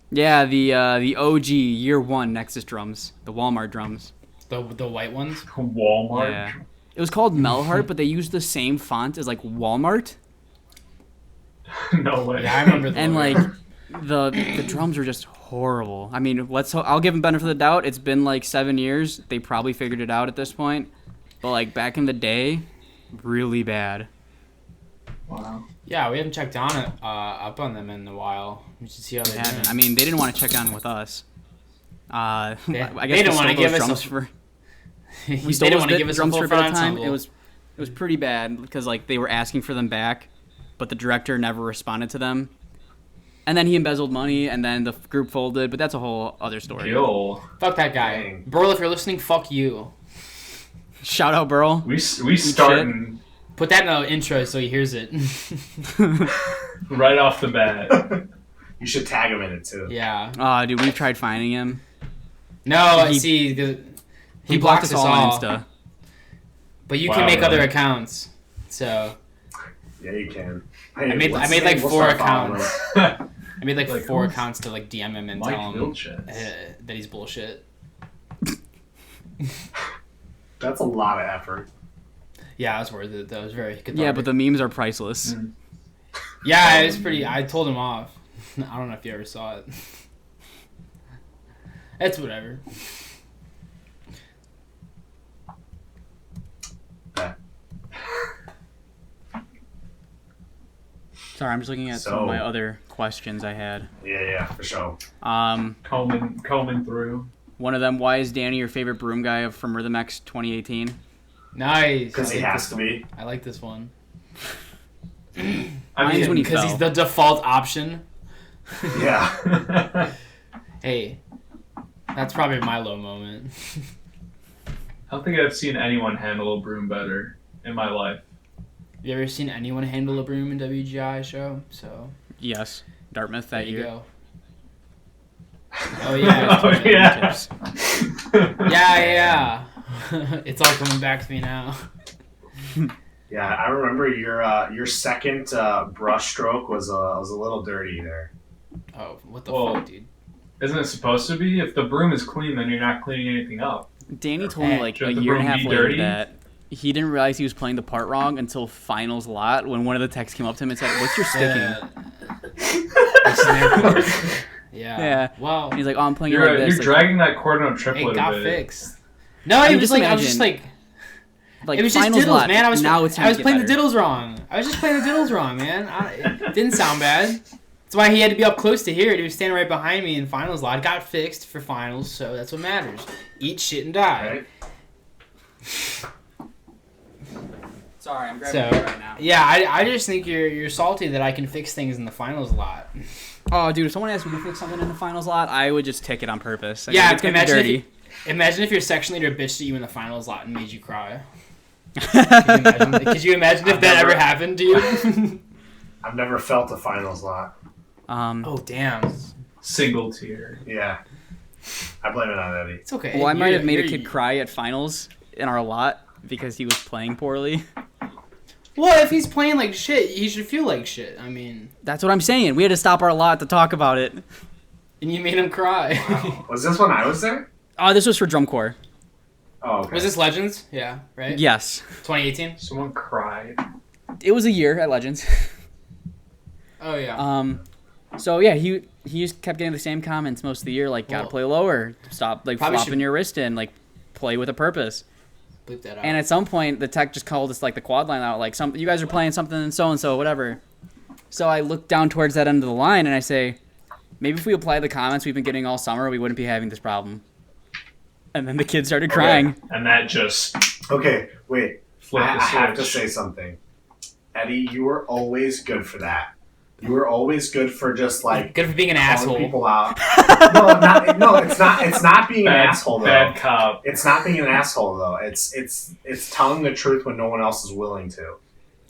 S3: Yeah, the OG year one Nexus drums, the Walmart drums.
S4: The white ones?
S5: Walmart.
S3: Yeah. It was called Melhart, but they used the same font as like Walmart,
S5: No way.
S4: Yeah, I remember the
S3: and
S4: logo.
S3: like the drums were just horrible. I mean, I'll give them benefit of the doubt. It's been like 7 years. They probably figured it out at this point, but like back in the day, really bad.
S5: Wow.
S4: Yeah, we haven't checked on it up on them in a while. We should see how they're doing.
S3: I mean, they didn't want to check on with us. I guess
S4: They
S3: we
S4: didn't
S3: stole
S4: wanna
S3: those
S4: give us
S3: drums
S4: a-
S3: for.
S4: they
S3: We stole
S4: didn't
S3: those
S4: want to give us
S3: drums
S4: a
S3: for
S4: full
S3: a bit of
S4: front
S3: time.
S4: ensemble.
S3: It was pretty bad because like they were asking for them back, but the director never responded to them. And then he embezzled money, and then the group folded. But that's a whole other story.
S5: Yo.
S4: Fuck that guy.
S6: Dang.
S4: Burl, if you're listening, fuck you.
S3: Shout out, Burl.
S5: We starting
S4: Put that in the intro so he hears it.
S5: right off the bat.
S6: You should tag him in it too.
S4: Yeah.
S3: Dude, we've tried finding him.
S4: No,
S3: He-
S4: see,
S3: He blocked us all on Insta.
S4: But you
S5: Wow,
S4: can make other
S5: really?
S4: accounts. So
S6: Yeah, you can.
S4: I made
S6: what's
S4: like
S6: his name? We'll
S4: 4
S6: start following
S4: accounts.
S6: him.
S4: I made like
S5: Like,
S4: 4
S5: who's-
S4: accounts to like DM him and
S5: Mike
S4: tell him
S5: Vilches.
S4: that he's bullshit.
S6: That's a lot of effort.
S4: Yeah, it was worth it. That was very good.
S3: Yeah, but the memes are priceless.
S4: Yeah, it was pretty. I told him off. I don't know if you ever saw it. It's whatever.
S3: Sorry, I'm just looking at some of
S6: So-
S3: my other questions I had.
S6: Yeah, for sure.
S5: Combing through.
S3: One of them, why is Danny your favorite broom guy from Rhythm X 2018?
S4: Nice.
S6: Because
S4: I
S6: he
S4: like
S6: has
S4: this
S6: to
S4: one.
S6: be.
S4: I like this one.
S5: I
S3: Mine's when he
S4: Because
S3: fell.
S4: he's the default option.
S6: Yeah.
S4: Hey, that's probably my low moment.
S5: I don't think I've seen anyone handle a broom better in my life.
S4: You ever seen anyone handle a broom in WGI show? So
S3: Yes, Dartmouth that
S4: there you
S3: year.
S4: go. Oh yeah.
S5: Oh, yeah.
S3: Tips.
S4: Yeah. It's all coming back to me now.
S6: Yeah, I remember your second brush stroke was a little dirty there.
S4: Oh, what the
S5: Whoa.
S4: fuck, dude?
S5: Isn't it supposed to be? If the broom is clean, then you're not cleaning anything up.
S3: Danny told me like
S5: Should
S3: a
S5: the
S3: year and a
S5: broom
S3: half
S5: be
S3: later
S5: dirty?
S3: that he didn't realize he was playing the part wrong until finals lot when one of the techs came up to him and said, "What's your sticking?"
S4: The snare chord. Yeah.
S3: Yeah.
S4: Wow.
S3: And he's like, "Oh, I'm playing it
S5: You're,
S3: like this."
S5: you're
S3: Like,
S5: dragging that chord on a triplet
S4: It
S5: a
S4: got
S5: bit.
S4: fixed. No,
S3: I
S4: it
S3: mean,
S4: was
S3: just
S4: like I was just
S3: imagine,
S4: like it was just
S3: finals
S4: diddles,
S3: lot,
S4: man. I was
S3: now it's time
S4: I was
S3: to get
S4: playing the
S3: better.
S4: diddles wrong. I was just playing the diddles wrong, man. It didn't sound bad. That's why he had to be up close to hear it. He was standing right behind me in finals lot. It got fixed for finals, so that's what matters. Eat shit and die.
S6: Right?
S3: Sorry, I'm
S4: So
S3: grabbing it right now.
S4: yeah, I just think you're salty that I can fix things in the finals lot.
S3: Oh, dude, if someone asked me to fix something in the finals lot, I would just tick it on purpose. I
S4: Yeah,
S3: mean, it's gonna be
S4: imagine if
S3: dirty.
S4: Imagine if your section leader bitched at you in the finals lot and made you cry. Could you imagine if
S6: I've
S4: that
S6: never-
S4: ever happened to you?
S6: I've never felt a finals lot.
S4: Oh damn,
S5: Single tier.
S6: Yeah. I blame it on Eddie.
S4: it's okay.
S3: Well, I might have made a
S4: You're-
S3: kid cry at finals in our lot because he was playing poorly.
S4: Well, if he's playing like shit, he should feel like shit. I mean,
S3: That's what I'm saying. We had to stop our lot to talk about it.
S4: and you made him cry.
S6: Was this when I was there?
S3: Oh, this was for drum corps.
S6: Oh, okay.
S4: Was this Legends? Yeah, right.
S3: Yes.
S4: 2018.
S5: Someone cried.
S3: It was a year at Legends.
S4: Oh yeah.
S3: So yeah, he just kept getting the same comments most of the year, like gotta
S4: Well,
S3: play lower, stop like
S4: probably
S3: flopping
S4: should-
S3: your wrist in, like play with a purpose.
S4: Bleep that out.
S3: And at some point, the tech just called us like the quad line out, like you guys are playing something and so whatever. So I look down towards that end of the line and I say, maybe if we apply the comments we've been getting all summer, we wouldn't be having this problem. And then the kids started crying.
S5: And that just
S6: Okay, wait.
S5: flipped
S6: I
S5: the
S6: have to
S5: switch.
S6: say something. Eddie, you were always good for that. You were always good for just like
S4: Good for being an
S6: calling
S4: asshole.
S6: people out. No, it's not. It's not being an asshole though.
S5: Bad cop.
S6: It's not being an asshole though. It's telling the truth when no one else is willing to.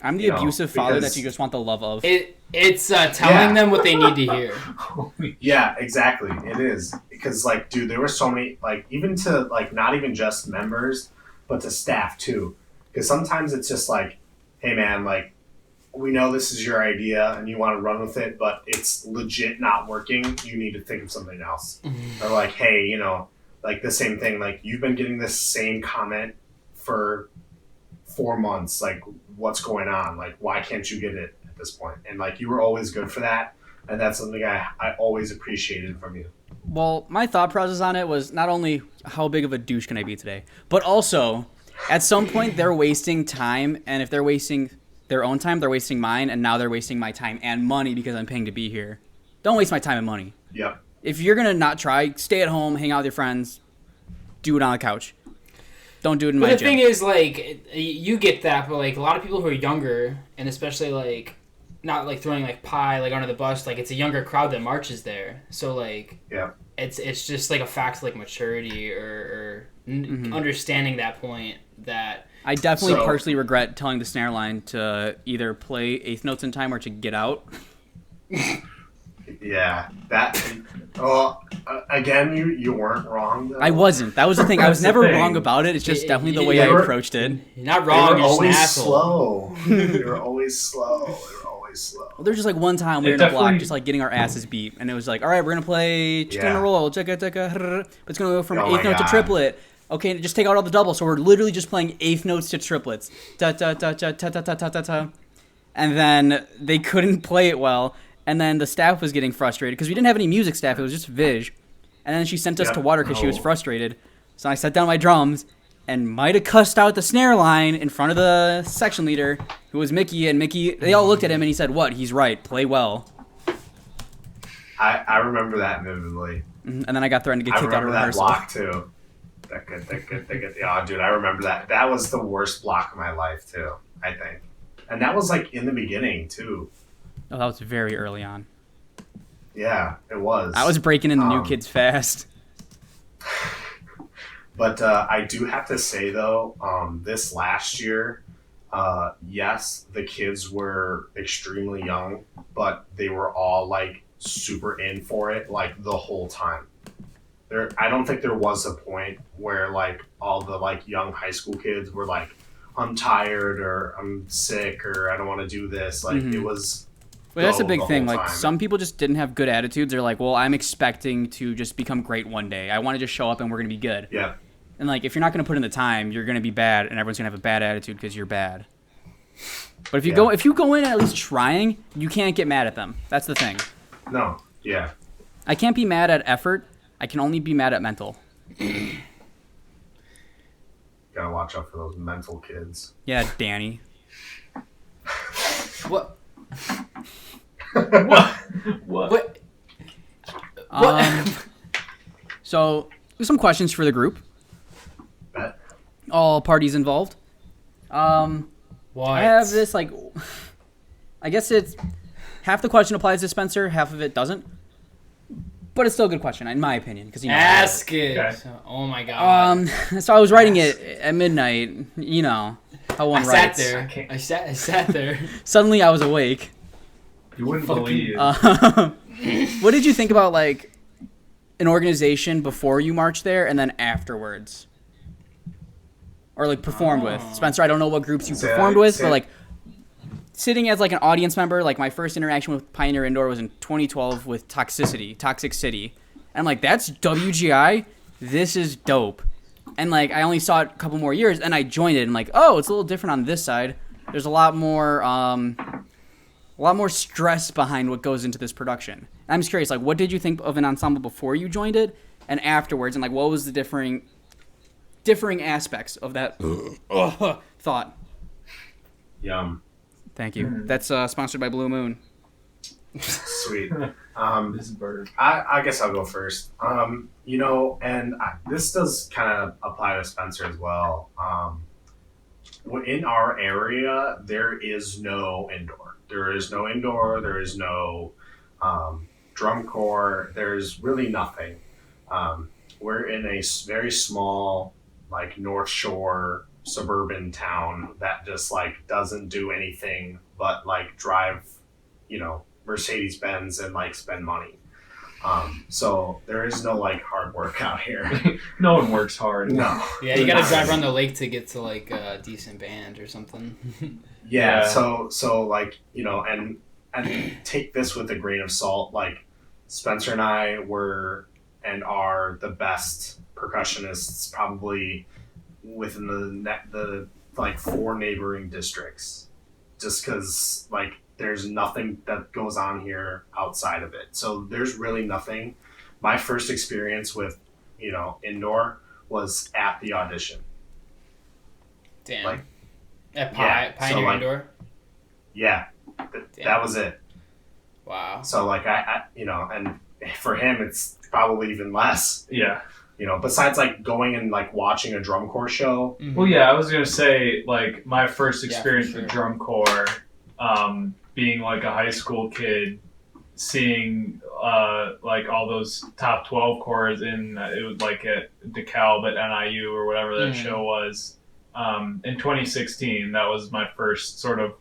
S3: I'm the
S6: You know,
S3: abusive father
S6: because-
S3: that you just want the love of.
S4: It's telling
S6: Yeah.
S4: them what they need to hear.
S6: Yeah, exactly. It is because like, dude, there were so many like even to like not even just members, but to staff too. Because sometimes it's just like, hey man, like we know this is your idea and you want to run with it, but it's legit not working. You need to think of something else. Or like, hey, you know, like the same thing. Like you've been getting this same comment for 4 months. Like what's going on? Like why can't you get it at this point? And like you were always good for that. And that's something I always appreciated from you.
S3: Well, my thought process on it was not only how big of a douche can I be today, but also at some point they're wasting time, and if they're wasting their own time, they're wasting mine, and now they're wasting my time and money because I'm paying to be here. Don't waste my time and money.
S6: Yep.
S3: If you're going to not try, stay at home, hang out with your friends, do it on the couch. Don't do it in
S4: But
S3: my
S4: the
S3: gym.
S4: thing is, like, you get that, but like a lot of people who are younger, and especially like not like throwing like pie like under the bus, like it's a younger crowd that marches there. So like,
S6: Yeah.
S4: it's just like a fact of like maturity or understanding that point that.
S3: I definitely
S6: So-
S3: partially regret telling the snare line to either play eighth notes in time or to get out.
S6: Yeah. That. Again, you weren't wrong. Though.
S3: I wasn't. That was the thing. I was
S5: That's the
S3: never
S5: thing.
S3: wong about it. It's just definitely the way
S6: They
S3: I
S6: were-
S3: approached it.
S4: You're not
S6: They
S4: wrong.
S6: were
S4: You're just an
S6: always
S4: asshole.
S6: slow. They were always slow.
S3: Well, there's just like one time we were
S5: It
S3: in a block
S5: definitely-
S3: just like getting our asses beat, and it was like, all right, we're gonna play chicken on
S6: Yeah.
S3: a roll, checka checka, but it's gonna go from
S6: Oh my
S3: eighth note to
S6: God.
S3: triplet. Okay, just take out all the doubles, so we're literally just playing eighth notes to triplets. Ta ta ta ta ta ta ta ta ta ta. And then they couldn't play it well, and then the staff was getting frustrated because we didn't have any music staff; it was just Viz. And then she sent us
S6: Yep.
S3: to water because she was
S6: Oh.
S3: frustrated. So I set down my drums and might have cussed out the snare line in front of the section leader, who was Mickey. And Mickey, they all looked at him and he said, "What? He's right. Play well."
S6: I remember that vividly.
S3: And then I got threatened to get
S6: I
S3: kicked out of
S6: remember that
S3: rehearsal.
S6: block too. Yeah, dude, I remember that. That was the worst block of my life too. I think, and that was like in the beginning too.
S3: Oh, that was very early on.
S6: Yeah, it was.
S3: I was breaking in the new
S6: Um,
S3: kids fast.
S6: But I do have to say though, this last year, yes, the kids were extremely young, but they were all like super in for it like the whole time. I don't think there was a point where like all the like young high school kids were like, I'm tired or I'm sick or I don't want to do this. Like it was.
S3: But that's a
S6: go
S3: big
S6: the
S3: thing.
S6: whole
S3: Like
S6: time.
S3: some people just didn't have good attitudes. They're like, "Well, I'm expecting to just become great one day. I want to just show up and we're gonna be good."
S6: Yeah.
S3: And like, if you're not gonna put in the time, you're gonna be bad, and everyone's gonna have a bad attitude because you're bad. But if you go in at least trying, you can't get mad at them. That's the thing.
S6: No. Yeah.
S3: I can't be mad at effort. I can only be mad at mental.
S6: Gotta watch out for those mental kids.
S3: Yeah, Danny.
S4: What?
S5: What?
S4: What?
S3: So, some questions for the group.
S6: Bet.
S3: All parties involved.
S4: What?
S3: I have this like, I guess it's half the question applies to Spencer, half of it doesn't. But it's still a good question, in my opinion, because you know.
S4: Ask it.
S5: Okay.
S4: Oh my god.
S3: So I was writing it at midnight. You know how one
S4: I sat
S3: writes.
S4: there.
S5: can't-
S4: I sat there.
S3: Suddenly, I was awake.
S5: You wouldn't
S4: Fucking-
S5: believe.
S3: What did you think about like an organization before you marched there and then afterwards, or like performed with? Spencer, I don't know what groups you performed with, but like sitting as like an audience member, like my first interaction with Pioneer Indoor was in 2012 with Toxic City. And I'm like, that's WGI. This is dope. And like I only saw it a couple more years, and I joined it. And like, oh, it's a little different on this side. There's a lot more stress behind what goes into this production. And I'm just curious, like, what did you think of an ensemble before you joined it, and afterwards, and like, what was the differing aspects of that thought?
S6: Yum.
S3: Thank you. That's sponsored by Blue Moon.
S6: Sweet. sweet.
S5: This bird.
S6: I guess I'll go first. This does kind of apply to Spencer as well. In our area, there is no indoor. There is no indoor. There is no drum corps. There's really nothing. We're in a very small, like North Shore suburban town that just like doesn't do anything but like drive, Mercedes Benz and like spend money. So there is no like hard work out here.
S5: No one works hard.
S6: No.
S4: Yeah, you gotta drive around the lake to get to like a decent band or something.
S6: Yeah.
S5: Yeah.
S6: So like and take this with a grain of salt. Like Spencer and I were and are the best percussionists probably within the like 4 neighboring districts, just because like there's nothing that goes on here outside of it. So there's really nothing. My first experience with indoor was at the audition.
S4: Damn.
S6: Like,
S4: At
S6: yeah,
S4: Pioneer
S6: so, like,
S4: Indoor?
S6: Yeah, that was it.
S4: Wow.
S6: So like I and for him it's probably even less.
S5: Yeah.
S6: Besides like going and like watching a drum corps show.
S4: Mhm.
S5: Well, yeah, I was gonna say like my first
S4: Yeah, for
S5: experience
S4: sure.
S5: with drum corps, being like a high school kid, seeing like all those top 12 corps in it was like at DeKalb at NIU or whatever that
S4: Mhm.
S5: show was. In 2016, that was my first sort of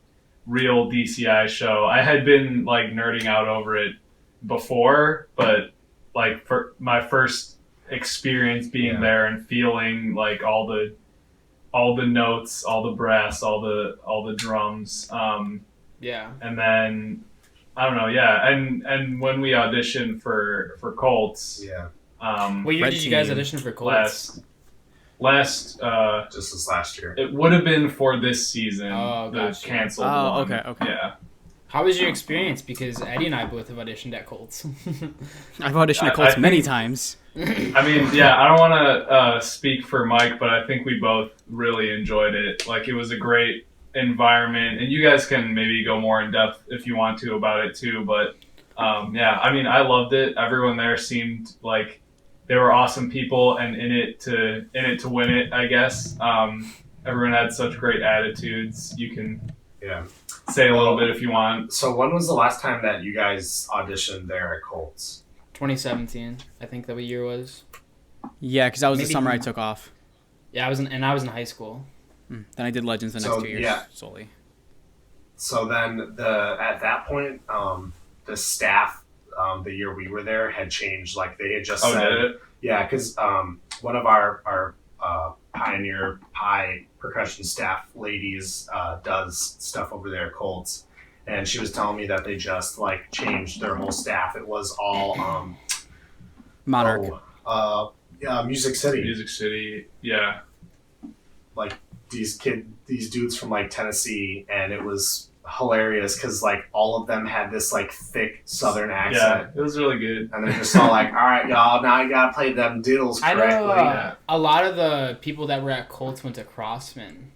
S5: real DCI show. I had been like nerding out over it before, but like for my first experience being
S6: Yeah.
S5: there and feeling like all the notes, all the brass, all the drums,
S4: Yeah.
S5: and then I don't know, yeah, and when we auditioned for Colts,
S6: Yeah,
S4: What year
S3: Red
S4: did you guys
S3: team.
S4: audition for Colts?
S5: last
S6: just this last year.
S5: it would have been for this season,
S4: Oh,
S5: the
S4: gotcha.
S5: canceled
S3: Oh,
S5: one.
S3: okay.
S5: Yeah.
S4: How was your experience? Because Eddie and I both have auditioned at Colts.
S3: I've auditioned at
S5: I
S3: Colts
S5: think-
S3: many times.
S5: I mean, yeah, I don't want to speak for Mike, but I think we both really enjoyed it. Like, it was a great environment, and you guys can maybe go more in depth if you want to about it too. But yeah, I mean, I loved it. Everyone there seemed like they were awesome people, and in it to win it, I guess. Everyone had such great attitudes. You can
S6: Yeah.
S5: say a little bit if you want.
S6: So when was the last time that you guys auditioned there at Colts?
S4: 2017, I think that year was.
S3: Yeah, because that was the
S4: Maybe-
S3: summer I took off.
S4: Yeah, I was in high school.
S3: Then I did Legends the
S6: So,
S3: next 2 years
S6: yeah.
S3: solely.
S6: So then at that point, the staff the year we were there had changed. Like they had just
S5: Oh,
S6: said,
S5: did it?
S6: yeah, because one of our Pioneer Pie percussion staff ladies does stuff over there at Colts, and she was telling me that they just like changed their whole staff. It was all
S3: Monarch.
S6: Music City.
S5: Music City, yeah.
S6: Like these dudes from like Tennessee, and it was hilarious because like all of them had this like thick Southern accent.
S5: Yeah, it was really good.
S6: And they're just all like, all right, y'all, now you gotta play them diddles
S4: I
S6: correctly.
S4: know
S5: Yeah.
S4: a lot of the people that were at Colts went to Crossman.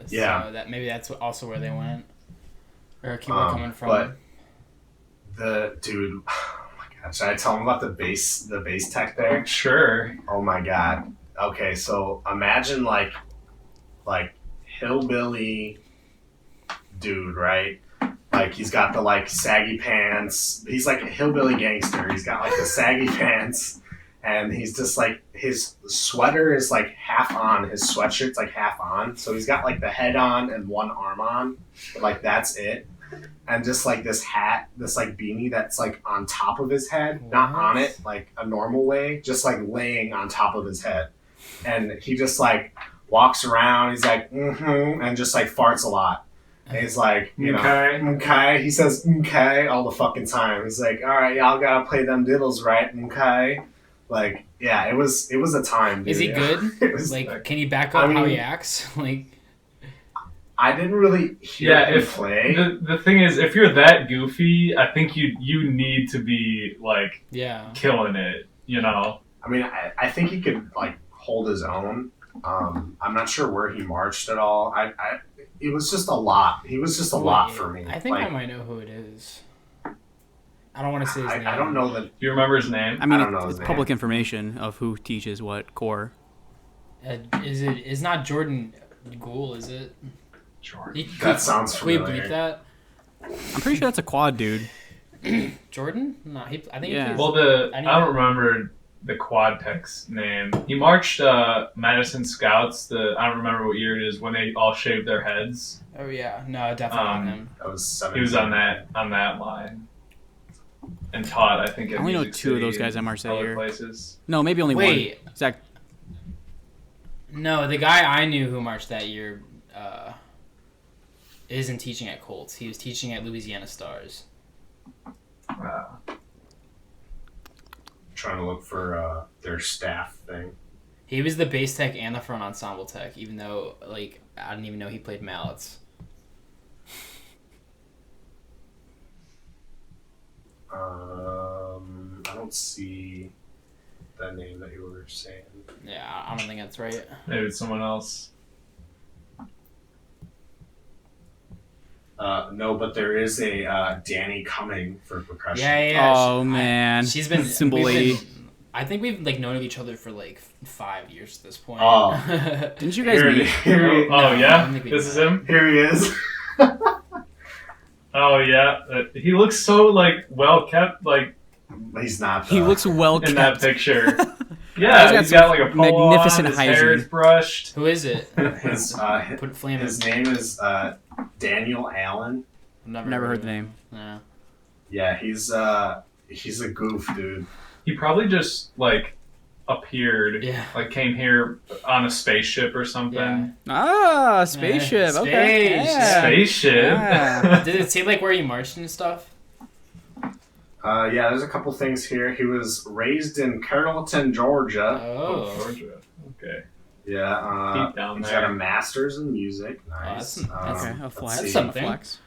S6: Yeah.
S4: So that maybe that's also where they went. Or keep on coming from.
S6: But the dude, oh my god, should I tell him about the bass tech there?
S5: Sure.
S6: Oh my god. Okay, so imagine like hillbilly dude, right? Like he's got the like saggy pants. He's like a hillbilly gangster. He's got like the saggy pants, and he's just like his sweater is like half on. His sweatshirt's like half on. So he's got like the head on and one arm on, but like that's it. And just like this hat, this like beanie that's like on top of his head, not
S4: What?
S6: on it like a normal way, just like laying on top of his head. And he just like walks around. He's like, and just like farts a lot. And he's like, you know,
S5: Okay.
S6: okay. He says, okay, all the fucking time. He's like, all right, y'all gotta play them diddles right, okay. Like, yeah, it was a time. Dude.
S4: Is he good?
S6: It was
S4: Like, can you back up
S6: I
S4: how
S6: mean-
S4: he acts? Like,
S6: I didn't really hear
S5: Yeah,
S6: him
S5: if
S6: play.
S5: the thing is, if you're that goofy, I think you need to be like
S4: yeah.
S5: killing it. You know.
S6: I mean, I think he could like hold his own. I'm not sure where he marched at all. It was just a lot. He was just a lot
S4: Wait,
S6: for me.
S4: I think
S6: like,
S4: I might know who it is. I don't want to say his name.
S6: I don't know that.
S5: Do you remember his name?
S3: I mean,
S6: don't know his
S3: it's
S6: name.
S3: public information of who teaches what core.
S4: It's not Jordan Gould, is it?
S5: Jordan.
S6: That sounds
S4: Can we
S6: familiar.
S4: bleep that?
S3: I'm pretty sure that's a quad dude.
S4: Jordan? No, I think
S3: Yeah.
S4: he plays.
S5: Well, I don't remember the quad tech's name. He marched Madison Scouts. I don't remember what year it is when they all shaved their heads.
S4: Oh yeah, no, definitely not him.
S6: That was 17.
S5: He was on that line and taught. I think.
S3: I
S5: At
S3: only know
S5: Music
S3: 2 of
S5: City
S3: those guys
S5: and
S3: that marched that
S5: other
S3: year.
S5: places.
S3: No, maybe only
S4: Wait.
S3: one. Zach.
S4: No, the guy I knew who marched that year isn't teaching at Colts. He was teaching at Louisiana Stars.
S5: Wow.
S6: Trying to look for their staff thing.
S4: He was the bass tech and the front ensemble tech, even though I didn't even know he played mallets.
S6: I don't see that name that you were saying.
S4: Yeah, I don't think that's right.
S5: Maybe it's someone else.
S6: No, but there is a Danny Cumming for percussion.
S4: Yeah.
S3: Oh man,
S4: She's been
S3: Symbol
S4: we've
S3: lady.
S4: been- I think we've known of each other for 5 years at this point.
S6: Oh.
S3: Didn't you guys
S6: Here,
S3: meet?
S6: here,
S5: Oh
S4: I
S5: yeah,
S4: don't think we
S5: this
S4: did
S5: is
S4: that.
S5: him.
S6: here he is.
S5: Oh yeah, he looks so well kept,
S6: He's not.
S3: He looks well
S5: in that
S3: kept.
S5: picture. Yeah,
S3: He's
S5: he's
S3: got
S5: got
S3: some
S5: like a polo
S3: magnificent
S5: on, his hair is
S3: hygiene.
S5: brushed.
S4: Who is it?
S6: his
S4: Put flame
S6: his
S4: in.
S6: name is Daniel Allen.
S3: Never heard the name.
S4: Yeah.
S6: Yeah, he's a goof, dude.
S5: He probably just appeared,
S4: Yeah.
S5: came here on a spaceship or something.
S4: Yeah.
S3: Ah, spaceship.
S4: Yeah,
S3: Okay.
S4: space.
S3: Yeah.
S5: Spaceship.
S3: Yeah.
S4: Did it say where he marched and stuff?
S6: Yeah, there's a couple things here. He was raised in Carrollton, Georgia.
S4: Oh.
S5: Georgia. Okay.
S6: Yeah,
S5: Deep down
S6: he's
S5: there.
S6: got a master's in music. Nice.
S4: that's-
S3: Okay, a
S6: let's
S3: flex.
S6: see.
S4: That's something.
S3: A flex.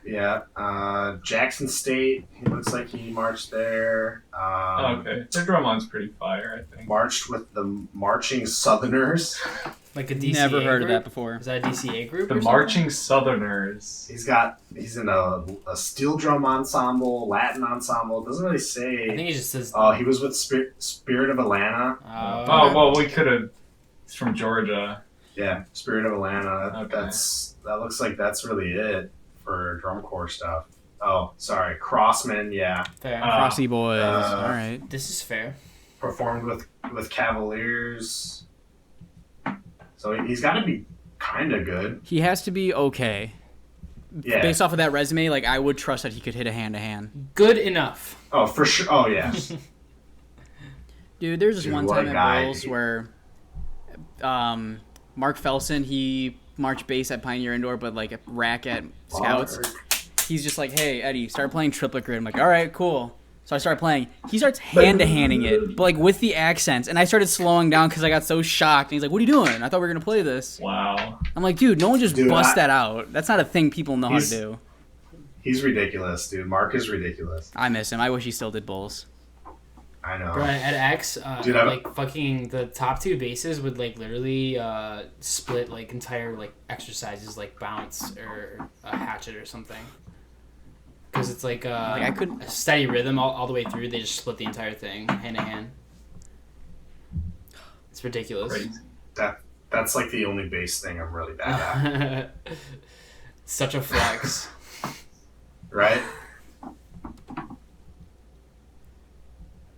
S6: Yeah, Jackson State. He looks like he marched there.
S5: Okay. Their drum line's pretty fire, I think.
S6: Marched with the Marching Southerners.
S4: Like a DCA
S3: Never heard of
S4: group?
S3: that before.
S4: Is that a DCA group?
S5: The
S4: or something?
S5: Marching Southerners.
S6: He's in a steel drum ensemble, Latin ensemble. It doesn't really
S4: I
S6: say.
S4: think he just says.
S6: Oh, he was with Spirit of Atlanta.
S5: Oh, well, we could have. It's from Georgia.
S6: Yeah, Spirit of Atlanta.
S5: Okay.
S6: That looks like that's really it for drum corps stuff. Oh, sorry, Crossman. Yeah,
S4: Fair.
S3: Crossy boys.
S6: Uh,
S3: All right.
S4: This is fair.
S6: performed with Cavaliers. So he's got to be kind of good.
S3: He has to be okay.
S6: Yeah.
S3: Based off of that resume, I would trust that he could hit a hand to hand.
S4: Good enough.
S6: Oh, for sure. Oh, yeah.
S3: Dude, there's this
S6: Dude,
S3: one
S6: what
S3: time
S6: a
S3: at
S6: guy.
S3: Bulls where Mark Felson, he marched bass at Pioneer Indoor, but a rack at Scouts. He's just like, hey, Eddie, start playing triplet grid. I'm like, all right, cool. So I started playing. He starts hand-to-handing it, but with the accents. And I started slowing down because I got so shocked. And he's like, what are you doing? I thought we were going to play this.
S5: Wow.
S3: I'm like, dude, no one just
S6: Dude,
S3: bust that out. That's not a thing people know how to
S6: He's-
S3: do.
S6: He's ridiculous, dude. Mark is ridiculous.
S3: I miss him. I wish he still did Bulls.
S6: I know.
S4: Bro, at X,
S6: Dude, I-
S4: fucking the top two bases would literally split entire exercises bounce or a hatchet or something. Because it's
S3: I couldn't.
S4: a steady rhythm all the way through. They just split the entire thing hand to hand. It's ridiculous.
S5: Crazy.
S6: That's the only bass thing I'm really bad at.
S4: Such a flex.
S6: Right?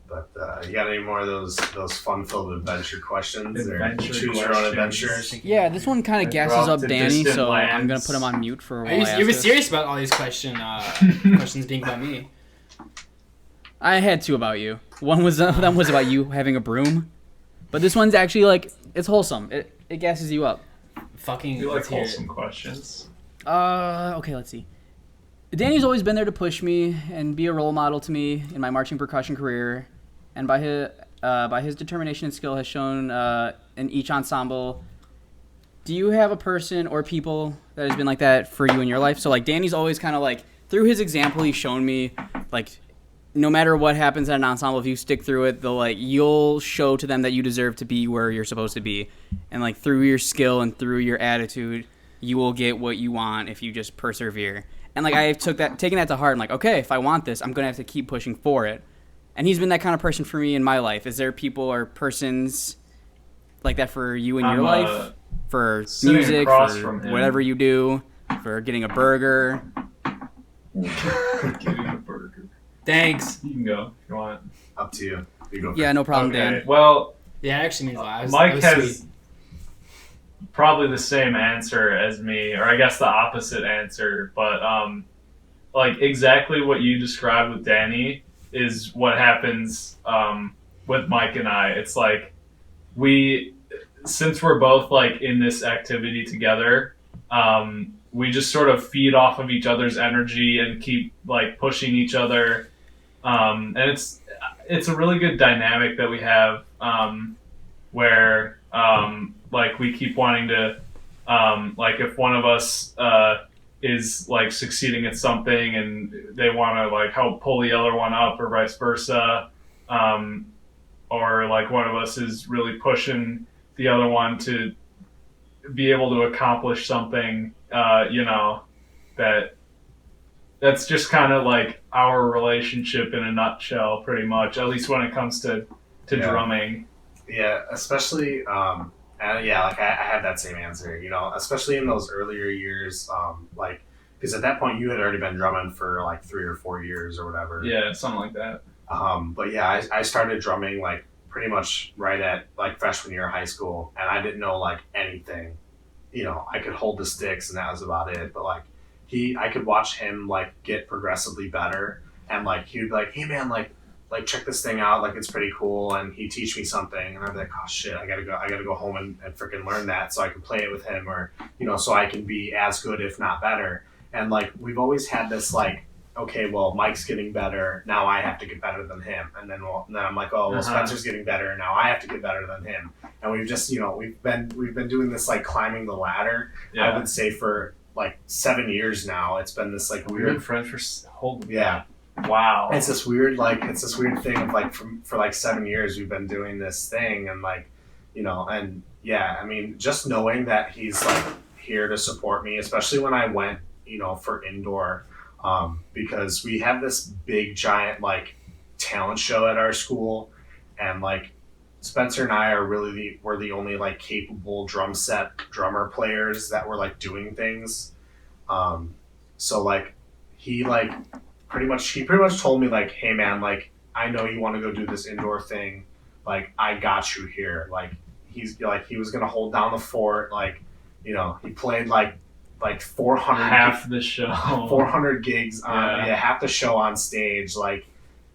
S6: But you got any more of those fun-filled adventure questions?
S5: Adventure
S6: or choose your own
S5: questions.
S6: adventures?
S3: Yeah, this one kind of
S5: Like,
S3: gasses
S5: we're off
S3: up
S5: to
S3: Danny,
S5: distant
S3: so I'm gonna
S5: lands.
S3: put him on mute for a
S4: Are
S3: while.
S4: you,
S3: I
S4: you were
S3: ask this.
S4: serious about all these questions being about me?
S3: I had two about you. One was them was about you having a broom, but this one's actually it's wholesome. It gasses you up.
S4: Fucking.
S5: You like
S4: let's hear it.
S5: wholesome questions.
S3: Okay, let's see. Danny's always been there to push me and be a role model to me in my marching percussion career, and by his determination and skill has shown in each ensemble. Do you have a person or people that has been like that for you in your life? So Danny's always kind of through his example, he's shown me no matter what happens at an ensemble, if you stick through it, they'll you'll show to them that you deserve to be where you're supposed to be, and through your skill and through your attitude, you will get what you want if you just persevere. And like I taken that to heart. I'm like, okay, if I want this, I'm gonna have to keep pushing for it. And he's been that kind of person for me in my life. Is there people or persons like that for you in your life? For music, for whatever you do, for getting a burger.
S5: Getting a burger.
S4: Thanks.
S5: You can go if you want.
S6: Up to you. You go.
S3: Yeah, no problem,
S5: Okay.
S3: Dan.
S5: Well,
S4: Yeah, it actually means a lot.
S5: Mike has probably the same answer as me, or I guess the opposite answer. But like exactly what you described with Danny is what happens with Mike and I. It's like since we're both like in this activity together, we just sort of feed off of each other's energy and keep like pushing each other. And it's a really good dynamic that we have, where like we keep wanting to like if one of us is like succeeding at something and they want to like help pull the other one up or vice versa, or like one of us is really pushing the other one to be able to accomplish something, that's just kind of like our relationship in a nutshell, pretty much, at least when it comes to drumming.
S6: Yeah, especially, and yeah, like I had that same answer, especially in those earlier years, like, because at that point you had already been drumming for like 3 or 4 years or whatever.
S5: Yeah, something like that.
S6: But yeah, I started drumming like pretty much right at like freshman year of high school, and I didn't know like anything. I could hold the sticks and that was about it. But like I could watch him like get progressively better, and like he would be like, "Hey man, like check this thing out, like it's pretty cool," and he'd teach me something, and I'd be like, "Oh shit, I gotta go home and freaking learn that so I can play it with him, or so I can be as good if not better." And like we've always had this like, okay, well Mike's getting better, now I have to get better than him, and then I'm like, oh well, Spencer's getting better, now I have to get better than him, and we've just we've been doing this like climbing the ladder. I would say for like 7 years now. It's been this like weird.
S5: We've been friends for holy.
S6: Yeah.
S5: Wow.
S6: It's this weird thing of like for like 7 years we've been doing this thing, and like and yeah, I mean just knowing that he's like here to support me, especially when I went for indoor. Because we have this big giant like talent show at our school, and like Spencer and I are we're the only like capable drummer players that were like doing things. So like he pretty much told me like, "Hey man, like I know you want to go do this indoor thing, like I got you here." Like he was gonna hold down the fort, like he played like 400
S5: half the show
S6: 400 gigs on half the show on stage, like,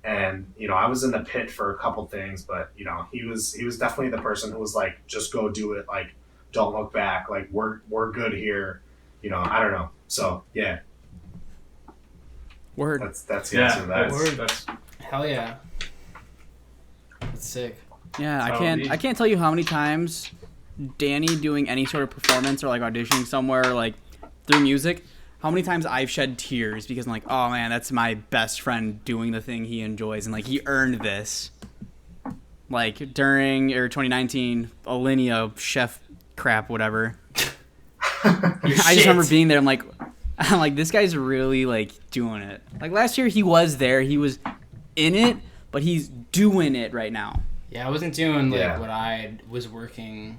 S6: and I was in the pit for a couple things, but he was definitely the person who was like, just go do it, like don't look back, like we're good here, I don't know, so yeah,
S3: word,
S6: that's the answer to that.
S5: That's
S4: hell yeah, that's sick.
S3: Yeah, I can't tell you how many times Danny doing any sort of performance or like auditioning somewhere like through music, how many times I've shed tears because I'm like, oh man, that's my best friend doing the thing he enjoys, and like he earned this. Like during 2019 Alinea chef crap whatever. I just remember being there. I'm like this guy's really like doing it. Like last year he was there, he was in it, but he's doing it right now.
S4: Yeah, I wasn't doing like what I was working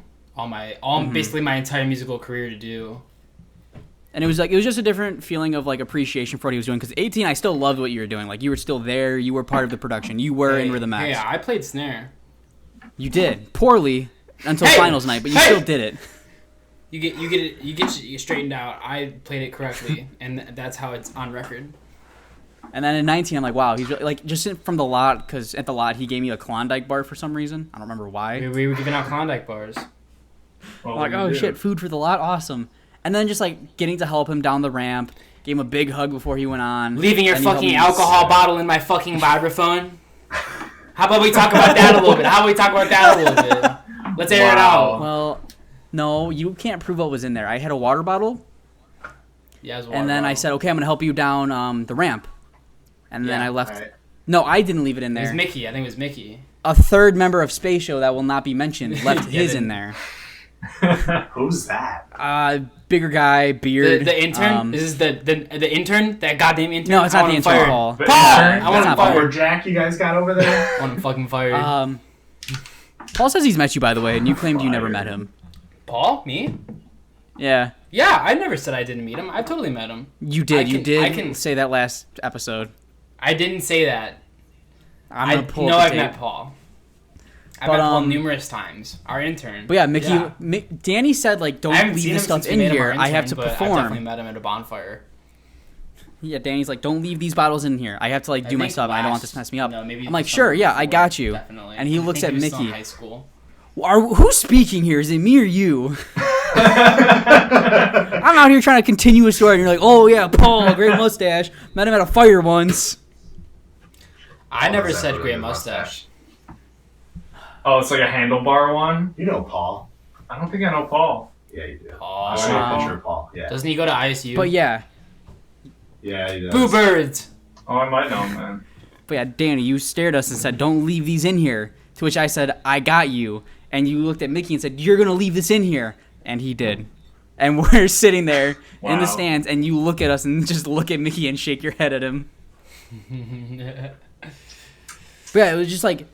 S4: basically my entire musical career to do.
S3: And it was just a different feeling of like appreciation for what he was doing. Because 18, I still loved what you were doing. Like you were still there. You were part of the production. You were in Rhythm X.
S4: Yeah, I played snare.
S3: You did poorly until finals night, but you still did it.
S4: You get it straightened out. I played it correctly, and that's how it's on record.
S3: And then in 19, I'm like, wow, he's really, like just from the lot, because at the lot he gave me a Klondike bar for some reason. I don't remember why.
S4: We were giving out Klondike bars.
S3: I'm like, oh shit, food for the lot, awesome. And then just like getting to help him down the ramp, gave him a big hug before he went on.
S4: Leaving your fucking alcohol bottle in my fucking vibraphone. How about we talk about that a little bit? Let's air it out.
S3: Well, no, you can't prove what was in there. I had a water bottle.
S4: Yeah, it was a water
S3: and then
S4: bottle.
S3: I said, okay, I'm going to help you down the ramp. And then I left.
S6: Right.
S3: No, I didn't leave it in there.
S4: It was Mickey. I think it was Mickey.
S3: A third member of SpaceShow that will not be mentioned left his in there.
S6: Who's that?
S3: Bigger guy, beard.
S4: The intern? Is this the intern? That goddamn intern?
S3: No, it's
S4: I
S3: not
S4: want
S3: the
S4: him
S3: intern,
S4: fired.
S3: Paul.
S6: The
S4: Paul!
S6: intern?
S4: I want him
S6: That
S4: fired.
S6: lumberjack you guys got over there?
S4: I want him fucking fired.
S3: Paul says he's met you, by the way, and you claimed you never met him.
S4: Paul? Me?
S3: Yeah,
S4: Yeah, I never said I didn't meet him. I totally met him.
S3: you did.
S4: I can
S3: say that last episode.
S4: I didn't say that.
S3: I'm
S4: I
S3: gonna pull
S4: know
S3: up
S4: I've
S3: the
S4: met
S3: tape.
S4: Paul. I've
S3: But,
S4: met Paul numerous times. Our intern.
S3: But yeah, Mickey,
S4: Yeah.
S3: Danny said like,
S4: I
S3: don't
S4: haven't
S3: leave
S4: seen
S3: this
S4: him
S3: stuff
S4: since we
S3: in
S4: made him
S3: here.
S4: our
S3: I have
S4: intern,
S3: to
S4: but I've definitely
S3: perform.
S4: met him at a bonfire.
S3: Yeah, Danny's like, don't leave these bottles in here. I have to like
S4: I
S3: do my
S4: think
S3: stuff. I don't want
S4: last-
S3: this to mess me up.
S4: No, maybe
S3: I'm like,
S4: the
S3: sure,
S4: summer
S3: yeah, I
S4: before,
S3: got you.
S4: Definitely.
S3: And he
S4: I
S3: looks
S4: think
S3: at
S4: he was still in
S3: Mickey.
S4: high school.
S3: Who's speaking here? Is it me or you? I'm out here trying to continue a story, and you're like, oh yeah, Paul, great mustache. Met him at a fire once.
S4: I
S6: Oh,
S4: never
S6: is that
S4: said
S6: really
S4: great
S6: a
S4: mustache.
S5: Oh, it's like a handlebar one.
S6: You know Paul.
S5: I don't think I know Paul.
S6: Yeah, you do.
S4: Paul.
S6: I'll show you a
S5: Paul.
S6: picture of Paul. Yeah.
S4: Doesn't he go to ISU?
S3: But yeah,
S6: Yeah, he does.
S4: Boo birds.
S5: Oh, I might know him then.
S3: But yeah, Danny, you stared at us and said, don't leave these in here. To which I said, I got you. And you looked at Mickey and said, you're going to leave this in here. And he did. And we're sitting there in the
S5: Wow.
S3: stands, and you look at us and just look at Mickey and shake your head at him. But yeah, it was just like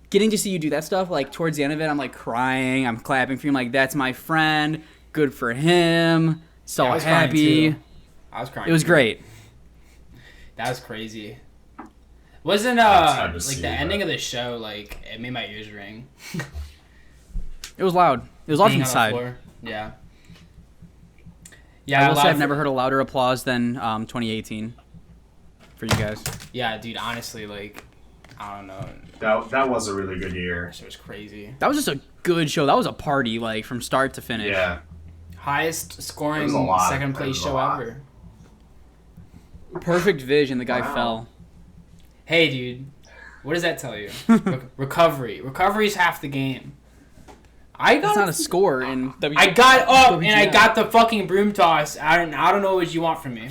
S3: getting to see you do that stuff. Like towards the end of it, I'm like crying. I'm clapping for him. Like, that's my friend. Good for him. So
S4: Yeah, I was crying,
S3: happy.
S4: too. I was crying.
S3: It was
S4: too.
S3: great.
S4: That was crazy. Wasn't
S6: It's hard to
S4: like
S6: see,
S4: the ending
S6: but-
S4: of the show, like it made my ears ring.
S3: It was loud. It was loud
S4: Being
S3: from the
S4: on
S3: side.
S4: the floor. Yeah.
S3: I
S4: Yeah,
S3: will
S4: a lot
S3: say I've
S4: of-
S3: never heard a louder applause than 2018 for you guys.
S4: Yeah, dude. Honestly, like, I don't know.
S6: That was a really good year.
S4: That shit was crazy.
S3: That was just a good show. That was a party, like from start to finish.
S6: Yeah.
S4: Highest scoring
S6: There was a lot.
S4: second
S6: There
S4: place
S6: was a
S4: show
S6: lot.
S4: ever.
S3: Perfect vision. The guy
S6: Wow.
S3: fell.
S4: Hey, dude. What does that tell you? Recovery. Recovery's half the game. I
S3: That's
S4: got
S3: not a score in W.
S4: I got up and I
S3: WGL.
S4: got the fucking broom toss. I don't know what you want from me.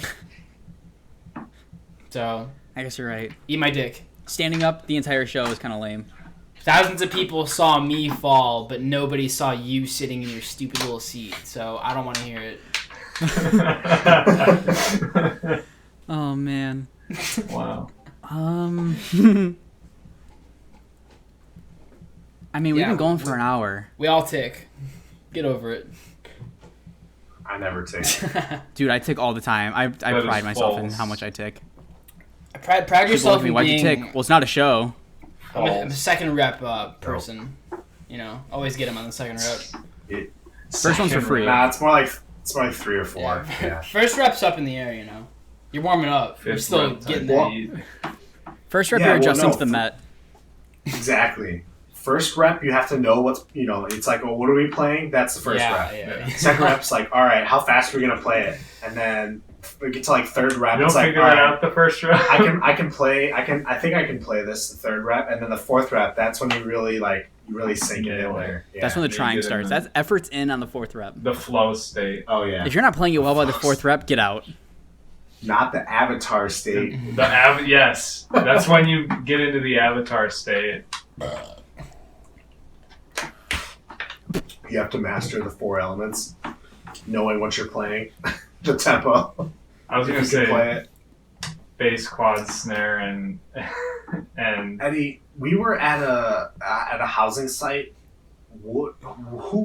S4: So,
S3: I guess you're right.
S4: eat my dick.
S3: Standing up the entire show is kind of lame.
S4: Thousands of people saw me fall, but nobody saw you sitting in your stupid little seat. So I don't want to hear it.
S3: Oh man.
S5: Wow.
S3: I mean, we've
S4: Yeah.
S3: been going for an hour,
S4: We all tick. Get over it.
S6: I never take.
S3: dude. I tick all the time. I
S5: is
S3: pride myself in
S5: false.
S3: how much I tick.
S4: Pride
S3: People
S4: yourself
S3: look at me,
S4: in
S3: why'd you
S4: being.
S3: tick? Well, it's not a show.
S4: I'm a second rep person. You know, always get him on the second rep.
S3: First one's for free.
S6: Nah, it's more like 3 or 4. Yeah.
S4: First rep's up in the air, you know. You're warming up. You're
S5: Fifth
S4: still
S5: rep
S4: getting
S5: time.
S4: there.
S3: First rep,
S6: Yeah,
S3: you're
S6: well,
S3: adjusting
S6: no,
S3: to the Met.
S6: Exactly. First rep, you have to know what's, it's like, oh, what are we playing? That's the first
S4: Yeah,
S6: rep.
S4: yeah.
S6: Second rep's like, all right, how fast are we going to play it? And then we get to like third rep.
S5: You don't
S6: It's like,
S5: figure
S6: all
S5: it
S6: right,
S5: out the first round.
S6: I think I can play this the third rep. And then the fourth rep, that's when you really sink it in there. Yeah.
S3: That's when the
S5: you
S3: trying
S5: get in
S3: starts.
S5: there.
S3: That's effort's in on the fourth rep.
S5: The flow state.
S6: Oh, yeah.
S3: If you're not playing it well by the fourth rep, get out.
S6: Not the avatar state.
S5: Yes, that's when you get into the avatar state.
S6: You have to master the 4 elements, knowing what you're playing, the tempo.
S5: I was
S6: If
S5: gonna
S6: you can play
S5: say
S6: it.
S5: bass, quad, snare, and
S6: Eddie, we were at a housing site. Who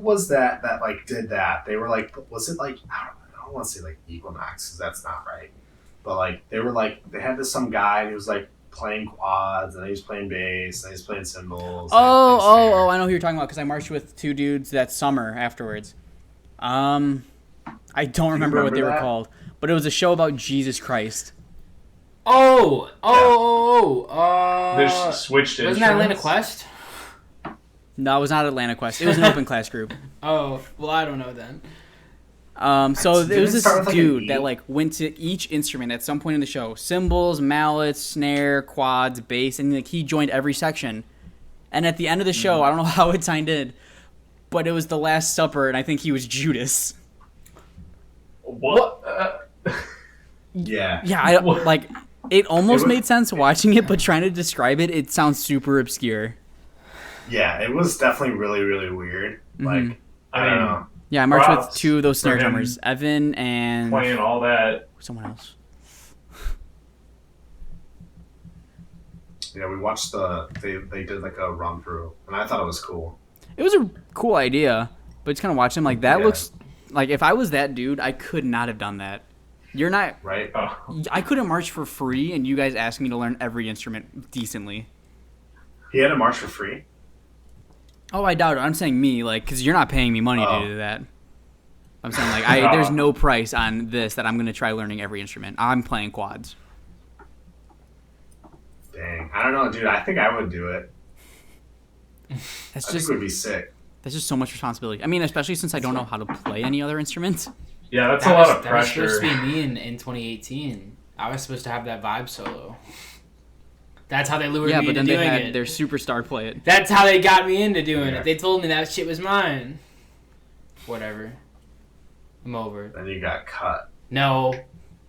S6: was that like did that? They were like, was it like I don't want to say like Equinox because that's not right, but like they were like they had some guy and he was like playing quads and he was playing bass and he was playing cymbals. and he was playing snare.
S3: I know who you're talking about because I marched with 2 dudes that summer afterwards. I don't remember what they were
S6: that?
S3: called, but it was a show about Jesus Christ.
S5: there's switched
S4: Wasn't that Atlanta
S5: instruments.
S4: Quest?
S3: No, it was not Atlanta Quest. It was an open class group.
S4: Oh, well, I don't know then.
S3: So
S6: Did
S3: there was
S6: it
S3: this
S6: start with, like, an
S3: dude
S6: E?
S3: that like went to each instrument at some point in the show: cymbals, mallets, snare, quads, bass, and like he joined every section. And at the end of the show, I don't know how it signed in, but it was the Last Supper, and I think he was Judas.
S5: What?
S6: Yeah.
S3: Yeah, I
S5: What?
S3: like it. Almost
S6: It was-
S3: made sense watching it, but trying to describe it, it sounds super obscure.
S6: Yeah, it was definitely really, really weird.
S3: Mhm.
S6: Like,
S5: I
S6: don't
S5: mean,
S6: know.
S3: Yeah, I marched with
S5: props
S3: 2 of those snare
S5: for him
S3: drummers, Evan and
S5: playing all that.
S3: someone else.
S6: Yeah, we watched they did like a run through, and I thought it was cool.
S3: It was a cool idea, but just kind of watching him like that
S6: Yeah.
S3: looks like if I was that dude, I could not have done that. You're not.
S6: Right?
S5: Oh,
S3: I couldn't march for free, and you guys asked me to learn every instrument decently.
S6: He had a march for free.
S3: Oh, I doubt it. I'm saying me, like, because you're not paying me money
S6: Oh.
S3: to do that. I'm saying like, there's no price on this that I'm gonna try learning every instrument. I'm playing quads.
S6: Dang, I don't know, dude. I think I would do it.
S3: That's
S6: I think
S3: just
S6: it would be sick.
S3: that's just so much responsibility. I mean, especially since I don't know how to play any other instruments.
S5: yeah, that's
S4: That
S5: a lot
S4: was,
S5: of
S4: that was supposed
S5: pressure.
S4: to be me in 2018. I was supposed to have that vibe solo. That's how they lured
S3: Yeah,
S4: me
S3: but
S4: into
S3: then they
S4: doing
S3: had
S4: it.
S3: their superstar play it.
S4: That's how they got me into doing
S6: Yeah.
S4: it. They told me that shit was mine. Whatever. I'm over it.
S6: Then you got cut.
S4: No.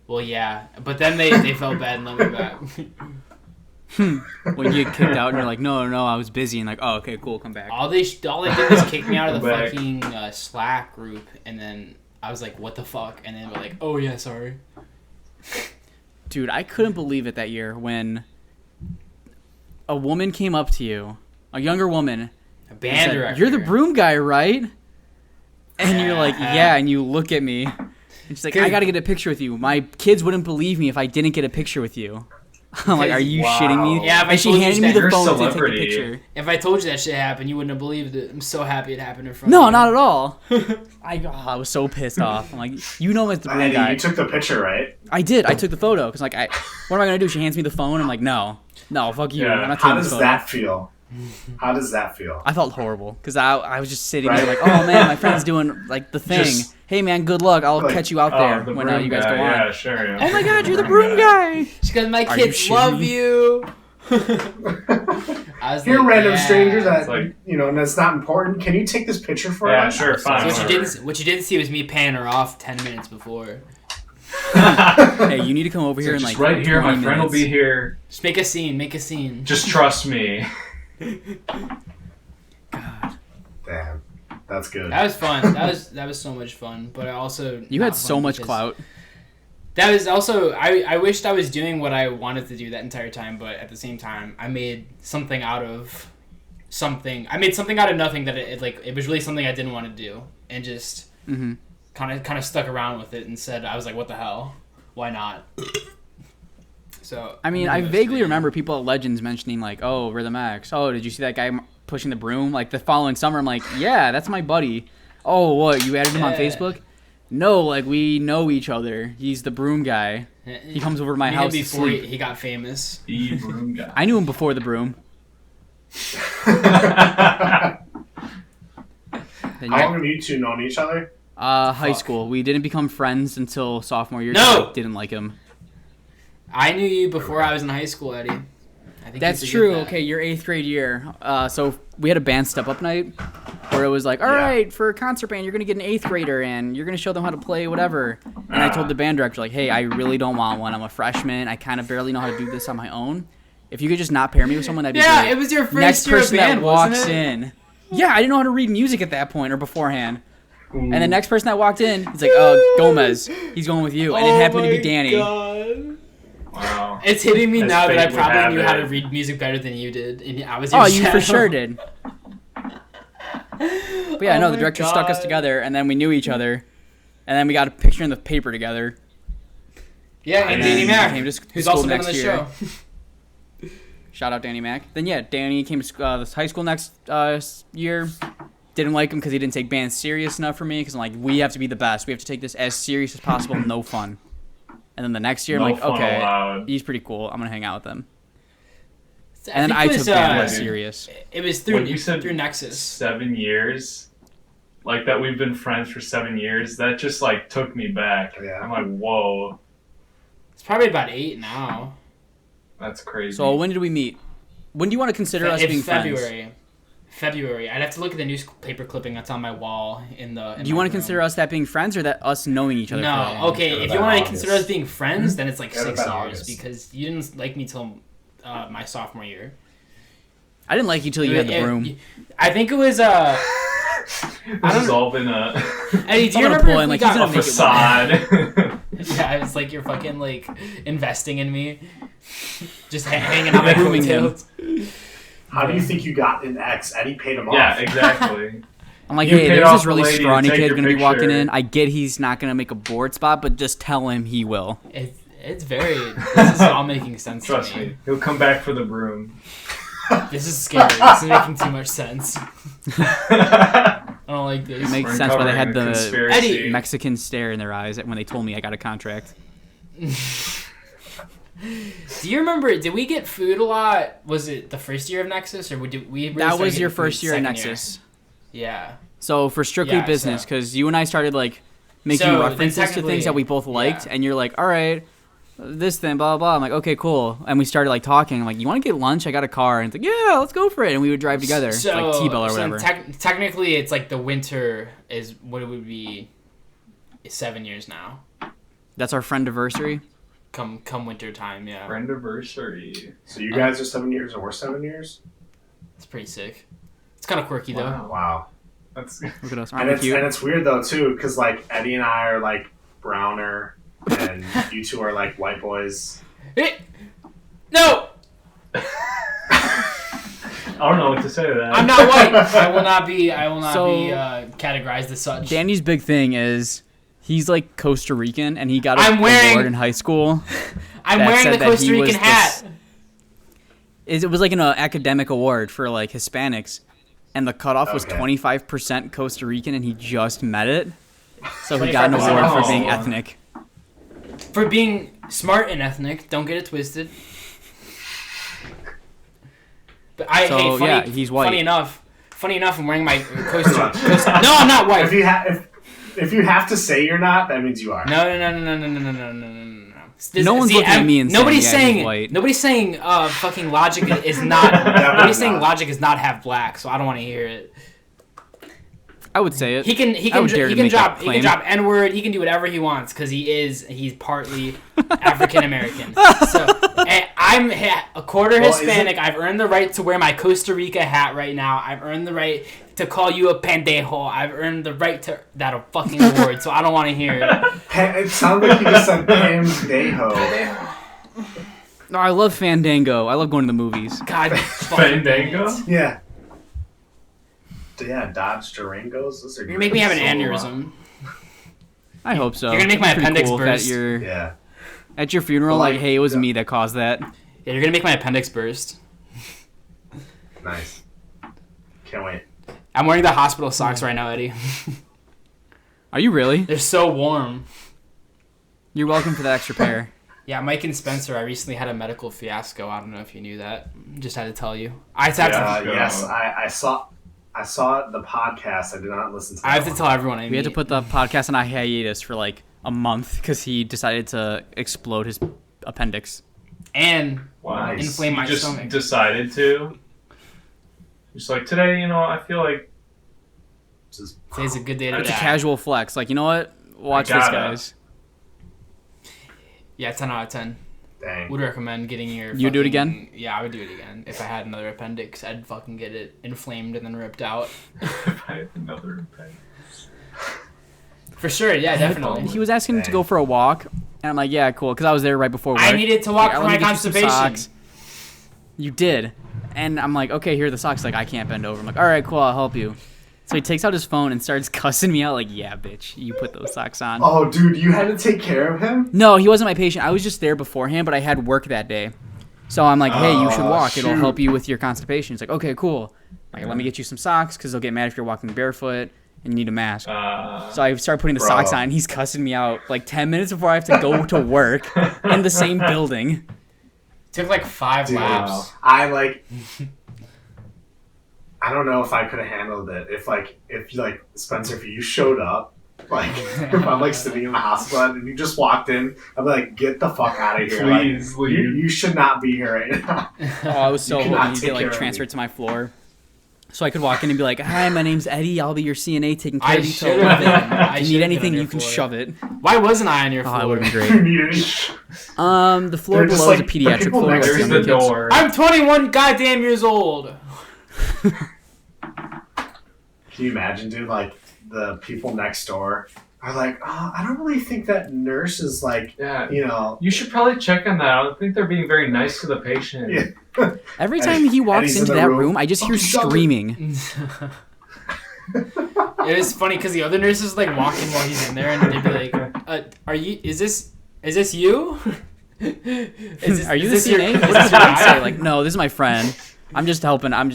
S4: Well, yeah. But then they felt bad and let me back.
S3: When you get kicked out and you're like, no, I was busy, and like, oh, okay, cool, come back.
S4: all they did was kick me out of the
S5: Back.
S4: fucking Slack group, and then I was like, what the fuck? And then we're like, oh yeah, sorry.
S3: Dude, I couldn't believe it that year when a woman came up to you, a younger woman,
S4: A
S3: and
S4: band
S3: said,
S4: director.
S3: "You're the broom guy, right?" And you're like, "Yeah," and you look at me, and she's like, "I gotta get a picture with you. My kids wouldn't believe me if I didn't get a picture with you." I'm like, "Are you
S5: Wow.
S3: shitting me?"
S4: Yeah, if I
S3: and she
S4: told you
S3: handed me
S4: that
S3: the
S5: you're
S3: phone to take the
S5: celebrity.
S3: picture.
S4: If I told you that shit happened, you wouldn't have believed it. I'm so happy it happened in front
S3: No,
S4: of you.
S3: not at all. I was so pissed off. I'm like, you know, it's the broom
S6: Eddie,
S3: guy.
S6: you took the picture, right?
S3: I did. I took the photo because like, what am I gonna do? She hands me the phone. I'm like, no, fuck you.
S5: Yeah.
S3: I'm not
S6: How
S3: taking this
S6: does
S3: photo.
S6: that feel? How does that feel?
S3: I felt horrible because I was just sitting there
S6: Right.
S3: like, oh man, my friend's doing like the thing.
S6: Just-
S3: hey man, good luck. I'll
S6: Like,
S3: catch you out
S5: Oh,
S3: there
S5: the
S3: when
S5: broom
S3: you guys
S5: guy.
S3: go on.
S5: Yeah, sure. Yeah.
S3: Oh my god, you're the broom guy.
S4: Because my
S3: Are you
S4: kids
S3: shitting
S4: love
S3: me?
S4: you. I was
S6: You're
S4: like,
S6: random
S4: yeah.
S6: strangers that
S5: It's like-
S6: and that's not important. Can you take this picture for
S5: Yeah,
S6: us?
S5: sure, fine.
S4: So
S5: whatever.
S4: what you didn't see was me paying her off 10 minutes before.
S3: Hey, you need to come over here in
S5: Just
S3: like
S5: right here, my
S3: 20
S5: friend will
S3: minutes.
S5: be here.
S4: Just make a scene. Make a scene.
S5: Just trust me.
S6: Damn, that's good.
S4: That was fun. That was so much fun. But I also
S3: You
S4: not
S3: had so
S4: fun
S3: much
S4: because-
S3: clout.
S4: That was also I wished I was doing what I wanted to do that entire time, but at the same time I made something out of something. I made something out of nothing that it was really something I didn't want to do, and just
S3: Mm-hmm.
S4: kind of stuck around with it and said I was like, what the hell, why not? So
S3: I mean,
S4: I'm
S3: I
S4: the most
S3: vaguely
S4: fan.
S3: remember people at Legends mentioning like, oh, Rhythm X. Oh, did you see that guy pushing the broom? Like the following summer, I'm like, yeah, that's my buddy. Oh, what? You added him on
S4: Yeah.
S3: Facebook? No, like we know each other. He's the broom guy. He comes over to my
S4: Knew him
S3: house to
S4: before
S3: sleep.
S4: he got famous.
S5: The broom guy.
S3: I knew him before the broom. Then
S6: How long
S3: yeah,
S6: have you two known each other?
S3: high
S4: Fuck.
S3: school. We didn't become friends until sophomore year.
S4: No!
S3: 'cause I didn't like him.
S4: I knew you before I was in high school, Eddie. I think
S3: That's
S4: you forget
S3: true.
S4: that.
S3: Okay, your 8th grade year. So we had a band step-up night where it was like, all
S6: Yeah.
S3: right, for a concert band, you're going to get an 8th grader and you're going to show them how to play whatever. And I told the band director, like, hey, I really don't want one. I'm a freshman. I kind of barely know how to do this on my own. If you could just not pair me with someone, that'd be
S4: Yeah,
S3: great.
S4: it was your first
S3: Next
S4: year of
S3: person
S4: band,
S3: that walks
S4: wasn't it?
S3: in. Yeah, I didn't know how to read music at that point or beforehand. And the next person that walked in, he's like, Gomez. He's going with you. And it happened to be Danny.
S4: God.
S5: Wow.
S4: It's hitting me
S5: As
S4: now that I
S5: fate would have
S4: probably knew how to
S5: it.
S4: read music better than you did, and I was your
S3: Oh, you for
S4: shadow.
S3: sure did. But yeah,
S4: Oh
S3: no, the
S4: my
S3: director stuck us
S4: God.
S3: together, and then we knew each other, and then we got a picture in the paper together.
S4: Yeah, and
S3: And
S4: Danny
S3: then
S4: Mac,
S3: came to
S4: who's
S3: school
S4: also been on
S3: next
S4: the
S3: year.
S4: show.
S3: Shout out Danny Mac. Then yeah, Danny came to this high school next year. Didn't like him because he didn't take band serious enough for me. Because I'm like, we have to be the best. We have to take this as serious as possible. No fun. And then the next year, I'm
S5: No
S3: like,
S5: fun
S3: okay,
S5: allowed.
S3: he's pretty cool. I'm gonna hang out with him. And then I
S4: think it
S3: took
S4: was,
S3: band less
S5: dude.
S3: serious.
S4: It was
S5: When
S4: through
S5: you said
S4: through Nexus.
S5: 7 years, like that we've been friends for 7 years, that just like took me back.
S6: Yeah.
S5: I'm like, whoa,
S4: It's probably about 8 now.
S5: that's crazy.
S3: So when did we meet? When do you want to consider us
S4: It's
S3: being friends?
S4: February. I'd have to look at the newspaper clipping that's on my wall in the.
S3: Do you want to consider us that being friends or that us knowing each other? for that
S4: No.
S3: long?
S4: Okay,
S6: Could've
S4: if you
S6: been
S4: want to
S6: August.
S4: consider us being friends, then it's like
S6: Could've
S4: 6
S6: been
S4: years
S6: August.
S4: because you didn't like me till my sophomore year.
S3: I didn't like you till you had the broom.
S4: I think it was
S5: This has all been a
S4: Eddie, do you
S3: I'm gonna
S4: remember
S3: pull
S4: if
S3: in,
S4: we
S3: like, he's
S4: got
S3: gonna make it
S5: facade.
S4: Yeah, it's like you're fucking like investing in me, just hanging on my
S3: Grooming him.
S4: coattails.
S6: How do you think you got an X? Eddie paid him
S5: Yeah,
S6: off.
S5: exactly.
S3: I'm like,
S5: You
S3: hey,
S5: paid
S3: there's
S5: off
S3: this
S5: the
S3: really
S5: lady to
S3: scrawny
S5: take
S3: kid
S5: your
S3: gonna be walking
S5: picture.
S3: in. I get he's not gonna make a board spot, but just tell him he will.
S4: It's very. This is all making sense
S5: Trust
S4: to
S5: me, he'll come back for the broom.
S4: This is scary. This is making too much sense. I don't like this.
S3: It makes
S5: We're
S3: sense why they had
S5: uncovering a
S3: the
S5: conspiracy.
S4: Eddie.
S3: Mexican stare in their eyes when they told me I got a contract.
S4: Do you remember? Did we get food a lot? Was it the first year of Nexus, or did we? Really
S3: That
S4: start
S3: was
S4: getting
S3: your
S4: food
S3: first year at
S4: second
S3: Nexus.
S4: Yeah.
S3: So for strictly
S4: Yeah,
S3: business,
S4: so-
S3: because you and I started like making
S4: So, then
S3: references to
S4: technically-
S3: things that we both liked,
S4: yeah.
S3: and you're like, all right, this thing, blah, blah, blah. I'm like, okay, cool. And we started like talking. I'm like, you want to get lunch? I got a car. And it's like, yeah, let's go for it. And we would drive together,
S4: So,
S3: like T-Bell or
S4: so
S3: whatever.
S4: Technically, it's like the winter is what it would be. 7 years now.
S3: That's our friend anniversary.
S4: Come winter time, yeah.
S5: Friendiversary.
S6: So you guys are 7 years and we're 7 years?
S4: It's pretty sick. It's kind of quirky though.
S6: Wow.
S5: That's
S3: Look at us.
S6: And
S3: Aren't we
S6: it's,
S3: cute?
S6: and it's weird though too, because like Eddie and I are like browner and you two are like white boys.
S4: No,
S5: I don't know what to say to that.
S4: I'm not white. I will not be.
S3: So-
S4: Categorized as such.
S3: Danny's big thing is he's like Costa Rican, and he got an
S4: I'm wearing-
S3: award in high school.
S4: I'm
S3: that
S4: wearing
S3: said
S4: the
S3: that
S4: Costa
S3: he was
S4: Rican hat.
S3: It was like an academic award for like Hispanics, and the cutoff was
S6: Okay.
S3: 25% Costa Rican, and he just met it. So he got an
S4: 25%.
S3: award for being
S5: Oh.
S3: ethnic.
S4: For being smart and ethnic. Don't get it twisted. But
S3: So,
S4: funny,
S3: yeah, he's white.
S4: Funny enough, I'm wearing my Costa. No, I'm not white.
S6: If you have to say you're not, that means you are.
S4: No.
S3: No one's looking at me and saying,
S4: nobody's
S3: "Yeah,
S4: saying
S3: he's white."
S4: nobody's saying fucking logic is not. Nobody's saying logic is not half black, so I don't want to hear it.
S3: I would say it.
S4: He can
S3: I would dare to make that claim.
S4: N-word. He can do whatever he wants because he's partly African American. So and I'm a quarter
S6: Well, is
S4: Hispanic. I've earned the right to wear my Costa Rica hat right now. I've earned the right to call you a pendejo. I've earned the right to that fucking award. So I don't want to hear it.
S6: It sounds like you just said Pam Deho.
S3: No, I love Fandango. I love going to the movies.
S4: God, fucking
S5: Fandango?
S4: damn it.
S6: Yeah. Yeah, Dodge Durangos. Those are
S4: You're gonna make me have an
S6: great.
S4: aneurysm.
S3: I hope so.
S4: You're gonna make my
S3: It's pretty
S4: appendix
S3: cool if
S4: burst.
S6: Yeah.
S3: At your funeral,
S6: But,
S3: like,
S6: like,
S3: hey, it was
S6: yeah.
S3: me that caused that.
S4: Yeah, you're gonna make my appendix burst.
S6: Nice. Can't wait.
S4: I'm wearing the hospital socks right now, Eddie.
S3: Are you really?
S4: They're so warm.
S3: You're welcome for that extra pair.
S4: Yeah, Mike and Spencer, I recently had a medical fiasco. I don't know if you knew that. Just had to tell you. I have to,
S6: Yes, I saw the podcast. I did not listen to.
S4: I have
S6: that
S4: to
S6: one.
S4: tell everyone I
S3: We had to
S4: meet.
S3: put the podcast on a hiatus for like a month because he decided to explode his appendix.
S4: And
S5: Wow.
S4: inflame my
S5: You just
S4: stomach.
S5: decided to. Just like today, I feel like
S6: Just-
S4: today's a good day to
S3: It's a
S4: die.
S3: casual flex. Like, you know what? Watch
S5: I
S3: this,
S5: gotta.
S3: guys.
S4: Yeah, 10 out of 10.
S6: Dang.
S4: Would recommend getting your.
S3: You do it
S4: fucking-
S3: again?
S4: Yeah, I would do it again. If I had another appendix, I'd fucking get it inflamed and then ripped out.
S5: if I have another pen.
S4: For sure, yeah, definitely.
S3: He was asking to go for a walk, and I'm like, yeah, cool, because I was there right before work.
S4: I needed to walk
S3: Like,
S4: for
S3: let me
S4: my
S3: get you some
S4: constipation.
S3: socks. You did. And I'm like, okay, here are the socks. Like, I can't bend over. I'm like, all right, cool, I'll help you. So he takes out his phone and starts cussing me out like, yeah, bitch, you put those socks on.
S6: Oh, dude, you had to take care of him.
S3: No, he wasn't my patient. I was just there beforehand, but I had work that day. So I'm like, hey, you should walk. It'll
S6: shoot.
S3: help you with your constipation. He's like, okay, cool. Like, let me get you some socks because they'll get mad if you're walking barefoot and you need a mask. So I started putting the
S6: Bro.
S3: socks on. He's cussing me out like 10 minutes before I have to go to work in the same building.
S4: Took like 5
S6: Dude,
S4: laps.
S6: I don't know if I could have handled it. If Spencer, if you showed up, like if I'm like sitting in the hospital and you just walked in, I'd be like, get the fuck out of here.
S5: Please
S6: like,
S5: leave.
S6: you should not be here right now.
S3: Oh, I was so
S6: You
S3: hoping
S6: cannot
S3: he'd
S6: take
S3: get
S6: care
S3: like
S6: of
S3: transferred
S6: me.
S3: to my floor. So I could walk in and be like, hi, my name's Eddie. I'll be your CNA taking care
S4: I
S3: of you till
S4: should've
S3: 11.
S4: been- I
S3: If you
S4: should've
S3: need
S4: been
S3: anything,
S4: on your
S3: you can
S4: floor.
S3: shove it.
S4: Why wasn't I on your
S3: Oh,
S4: floor?
S3: it would have been
S6: If you
S3: great.
S6: need any.
S3: The floor
S6: They're just
S3: below is a
S6: like the
S3: pediatric
S6: people
S3: floor.
S6: next
S3: Like
S5: There's
S3: younger
S5: the
S3: kids.
S5: door.
S4: I'm 21 goddamn years old.
S6: Can you imagine, dude? Like the people next door are like, oh, I don't really think that nurse is like,
S5: Yeah.
S6: you know.
S5: You should probably check on that. I don't think they're being very nice to the patient.
S6: Yeah.
S3: Every time he walks
S6: Eddie's in
S3: into
S6: the
S3: that
S6: room.
S3: room, I just hear
S6: Stop it.
S3: screaming.
S4: It was funny because the other nurses like walk in while he's in there, and they'd be like, "Are you? Is this you?
S3: Are you the
S4: this your-
S3: CNA?
S4: is
S3: What
S4: this
S3: does
S4: your
S3: your
S4: guy?"
S3: say? Like, no, this is my friend. I'm just helping. I'm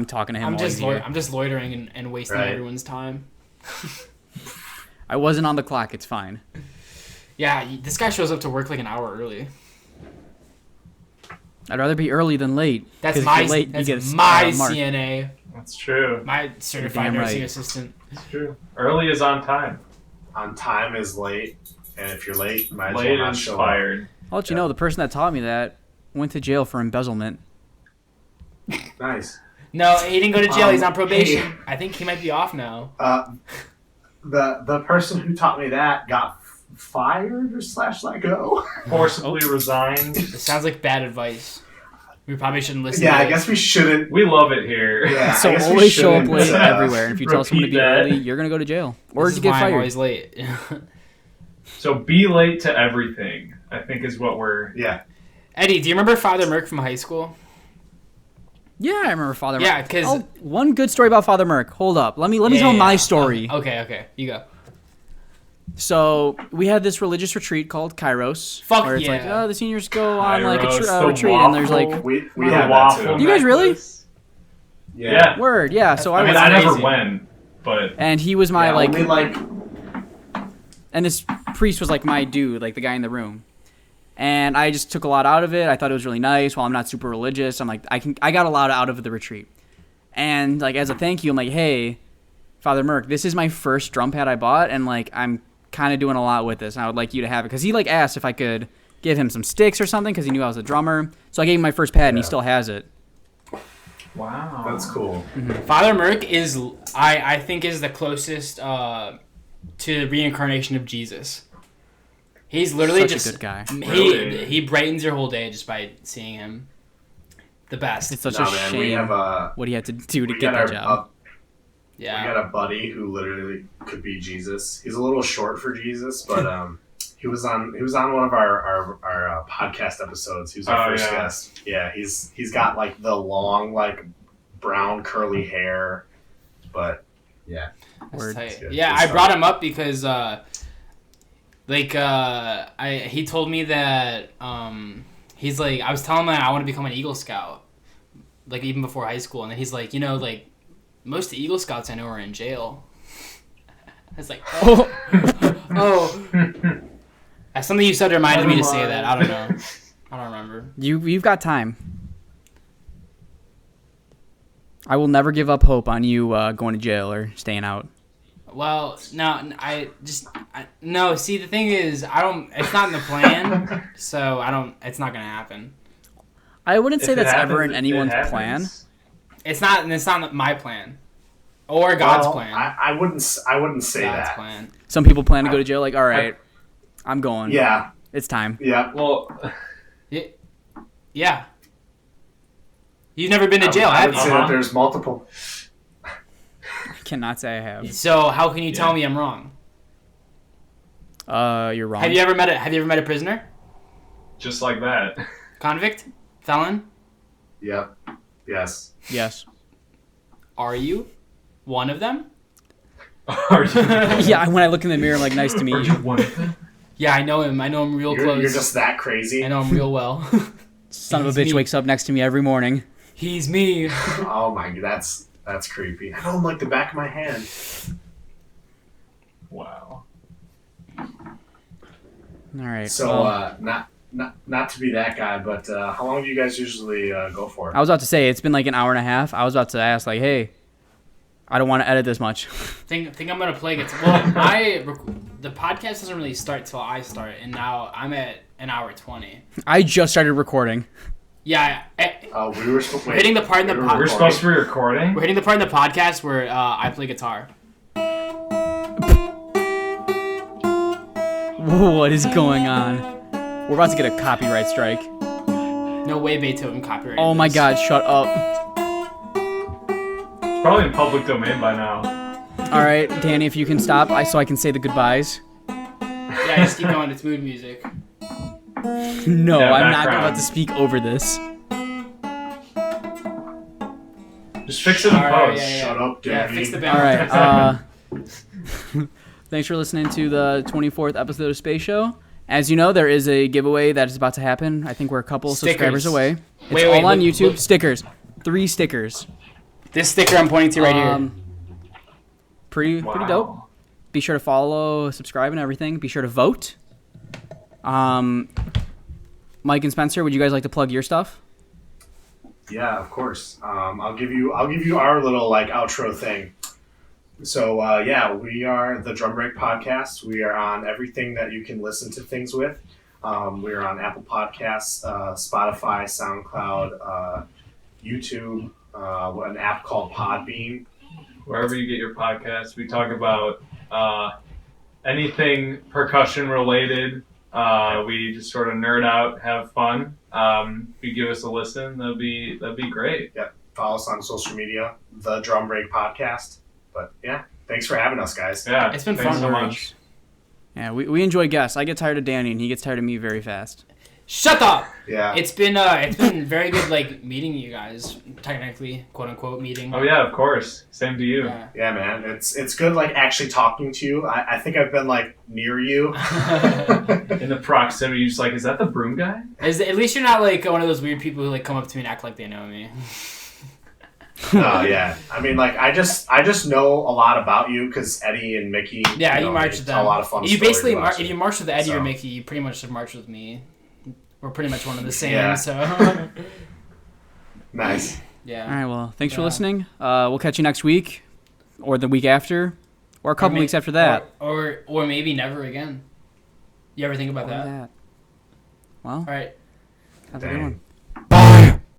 S3: talking to him.
S4: I'm
S3: while he's
S4: just
S3: here.
S4: I'm just loitering and wasting
S6: Right.
S4: everyone's time.
S3: I wasn't on the clock. It's fine.
S4: Yeah, this guy shows up to work like an hour early.
S3: I'd rather be early than late.
S4: That's
S3: 'Cause if
S4: my
S3: you're late,
S4: that's
S3: you get a
S4: my
S3: mark.
S4: CNA,
S5: That's true.
S4: my certified
S3: damn
S4: nursing
S3: right.
S4: assistant.
S5: That's true. Early is on time.
S6: On time is late, and if you're late, you might as well
S5: Late
S6: not
S5: is
S6: show
S5: fired.
S3: I'll let you know the person that taught me that went to jail for embezzlement.
S6: up. Nice.
S4: No, he didn't go to jail. He's on probation.
S6: hey.
S4: I think he might be off now.
S6: The person who taught me that got fired or / let go.
S5: Forcibly resigned.
S4: It sounds like bad advice. We probably shouldn't listen.
S6: Yeah,
S4: to
S6: I guess we shouldn't.
S5: We love it here.
S6: Yeah,
S3: So
S6: I guess we
S3: always show up
S6: shouldn't,
S3: late everywhere. And if you tell someone to
S5: repeat
S3: be
S5: that.
S3: early, you're gonna go to jail or
S4: This
S3: you
S4: is
S3: get
S4: why I'm
S3: fired.
S4: always late.
S5: So be late to everything, I think is what we're...
S6: Yeah.
S4: Eddie, do you remember Father Merck from high school?
S3: Yeah, I remember Father Merck.
S4: Yeah, 'cause-
S3: Oh, one good story about Father Merck. Hold up. Let me tell my story.
S4: Okay, you go.
S3: So we had this religious retreat called Kairos,
S4: Fuck
S3: where it's like,
S4: yeah.
S3: oh, the seniors go on like a
S5: Kairos, the
S3: retreat, and there's
S5: waffle.
S3: like
S6: We
S5: The
S6: have that
S5: waffle
S6: too.
S3: You guys really?
S5: necklace.
S6: Yeah.
S5: Yeah.
S3: word, yeah. So
S5: I
S3: I
S5: mean,
S3: was,
S5: I never
S4: amazing.
S5: went, but...
S3: and he was my
S6: Yeah,
S3: like,
S6: only, like
S3: and this priest was like my dude, like the guy in the room. And I just took a lot out of it. I thought it was really nice. While I'm not super religious, I'm like, I got a lot out of the retreat. And like as a thank you, I'm like, hey, Father Merck, this is my first drum pad I bought, and like I'm kind of doing a lot with this, and I would like you to have it, because he like asked if I could give him some sticks or something, because he knew I was a drummer. So I gave him my first pad, and he
S6: Yeah.
S3: still has it.
S5: Wow.
S6: that's cool.
S4: Father Merck is, I think, is the closest to the reincarnation of Jesus. He's literally
S3: Such
S4: just
S3: a good guy.
S5: Really?
S4: He brightens your whole day just by seeing him. The best.
S3: It's such
S6: No,
S3: a
S6: man, we
S3: shame
S6: have
S3: what he had to do to
S6: we
S3: get
S6: got
S3: that
S6: our
S3: job.
S6: we
S4: Yeah.
S6: got a buddy who literally could be Jesus. He's a little short for Jesus, but he was on one of our podcast episodes. He was our
S5: Oh,
S6: first
S5: yeah.
S6: guest. Yeah, he's got like the long like brown curly hair, but yeah.
S4: That's
S3: Word.
S4: tight.
S6: Good.
S4: Yeah,
S6: Good
S4: I
S6: stuff.
S4: brought him up because he told me that he's like, I was telling him that I want to become an Eagle Scout, like even before high school, and then he's like, like most of the Eagle Scouts I know are in jail. I was like, oh. Something you said reminded me to say that. I don't know. I don't remember.
S3: You've got time. I will never give up hope on you going to jail or staying out.
S4: Well, no, no. See, the thing is, it's not in the plan, so it's not gonna happen.
S3: I wouldn't say
S5: If it
S3: that's ever
S5: happens,
S3: in
S5: it
S3: anyone's
S5: happens.
S3: plan.
S4: It's not my plan, or God's
S6: Well,
S4: plan.
S6: I wouldn't say
S4: God's
S6: that.
S4: plan.
S3: Some people plan to go to jail. Like, all right, I'm going.
S6: Yeah,
S3: It's time.
S6: yeah.
S5: Well,
S4: Yeah. You've never been to jail,
S6: I
S4: have
S6: would
S4: you?
S6: say that there's multiple.
S3: I cannot say I have.
S4: So how can you tell me I'm wrong?
S3: You're wrong.
S4: Have you ever met a prisoner,
S5: just like that.
S4: convict, felon?
S6: Yep. Yes.
S3: Yes.
S4: Are you one of them?
S5: Are you,
S3: Yeah. When I look in the mirror, I'm like, nice to
S5: are
S3: meet
S5: you
S3: you.
S5: one of them?
S4: Yeah, I know him. I know him real
S6: You're,
S4: close.
S6: you're just that crazy.
S4: I know him real well.
S3: Son of a
S4: He's
S3: bitch
S4: me.
S3: wakes up next to me every morning.
S4: He's me.
S6: Oh my, that's creepy. I know him like the back of my hand.
S5: Wow.
S3: All right.
S6: So
S3: well,
S6: not to be that guy, but how long do you guys usually go for?
S3: I was about to say it's been like an hour and a half. I was about to ask like, hey, I don't want to edit this much.
S4: think I'm gonna play guitar. Well, the podcast doesn't really start till I start, and now I'm at an hour 20.
S3: I just started recording.
S4: Yeah,
S6: We were
S4: we're hitting the part in the
S6: we were
S4: pod.
S5: We're supposed to be recording?
S4: We're hitting the part in the podcast where I play guitar.
S3: What is going on? We're about to get a copyright strike.
S4: No way Beethoven copyrighted.
S3: Oh my
S4: this.
S3: god, shut up.
S5: Probably in public domain by now.
S3: All right, Danny, if you can stop, so I can say the goodbyes.
S4: Yeah, just keep going. It's mood music.
S3: No,
S5: Yeah,
S3: I'm not
S5: background.
S3: about to speak over this.
S5: Just fix it in
S4: Alright,
S5: post.
S4: yeah.
S6: Shut up,
S4: Yeah,
S6: Danny.
S4: fix the
S3: All
S4: balance.
S3: right. Thanks for listening to the 24th episode of Space Show. As you know, there is a giveaway that is about to happen. I think we're a couple subscribers
S4: Stickers.
S3: away. It's
S4: Wait,
S3: all on
S4: look-
S3: YouTube.
S4: look.
S3: Stickers. 3 stickers.
S4: This sticker I'm pointing to right here.
S3: Pretty dope. Be sure to follow, subscribe, and everything. Be sure to vote. Mike and Spencer, would you guys like to plug your stuff?
S6: Yeah, of course. I'll give you our little like outro thing. So yeah, we are the Drum Break Podcast. We are on everything that you can listen to things with. We are on Apple Podcasts, Spotify, SoundCloud, YouTube, an app called Podbean.
S5: Wherever you get your podcasts, we talk about anything percussion related. We just sort of nerd out, have fun. If you give us a listen, that'd be great.
S6: Yep. Follow us on social media, the Drum Break Podcast. But yeah, thanks for having us, guys.
S5: Yeah,
S4: It's been
S5: thanks
S4: fun
S5: so
S4: to
S5: much.
S3: Yeah, we enjoy guests. I get tired of Danny, and he gets tired of me very fast.
S4: Shut up!
S6: Yeah.
S4: It's been very good like meeting you guys. Technically, quote unquote meeting.
S5: Oh yeah, of course. Same to you.
S4: Yeah.
S6: Yeah, man. It's good like actually talking to you. I think I've been like near you.
S5: In the proximity, you're just like, is that the broom guy?
S4: At least you're not like one of those weird people who like come up to me and act like they know me.
S6: Oh yeah. I mean, like I just know a lot about you because Eddie and Mickey.
S4: Yeah,
S6: you
S4: you
S6: know,
S4: march
S6: they
S4: with
S6: tell
S4: them.
S6: a lot of fun
S4: You
S6: stories
S4: basically
S6: about
S4: if you march with Eddie or
S6: So-
S4: Mickey, you pretty much have marched with me. We're pretty much one of the same.
S6: Yeah.
S4: So
S6: Nice.
S4: yeah.
S3: All right, well, thanks for
S4: Yeah.
S3: listening. We'll catch you next week, or the week after, or a couple weeks after that.
S4: Or maybe never again. You ever think about
S3: Or
S4: that?
S3: that. Well,
S4: All right.
S3: have a good
S6: Dang.
S3: one.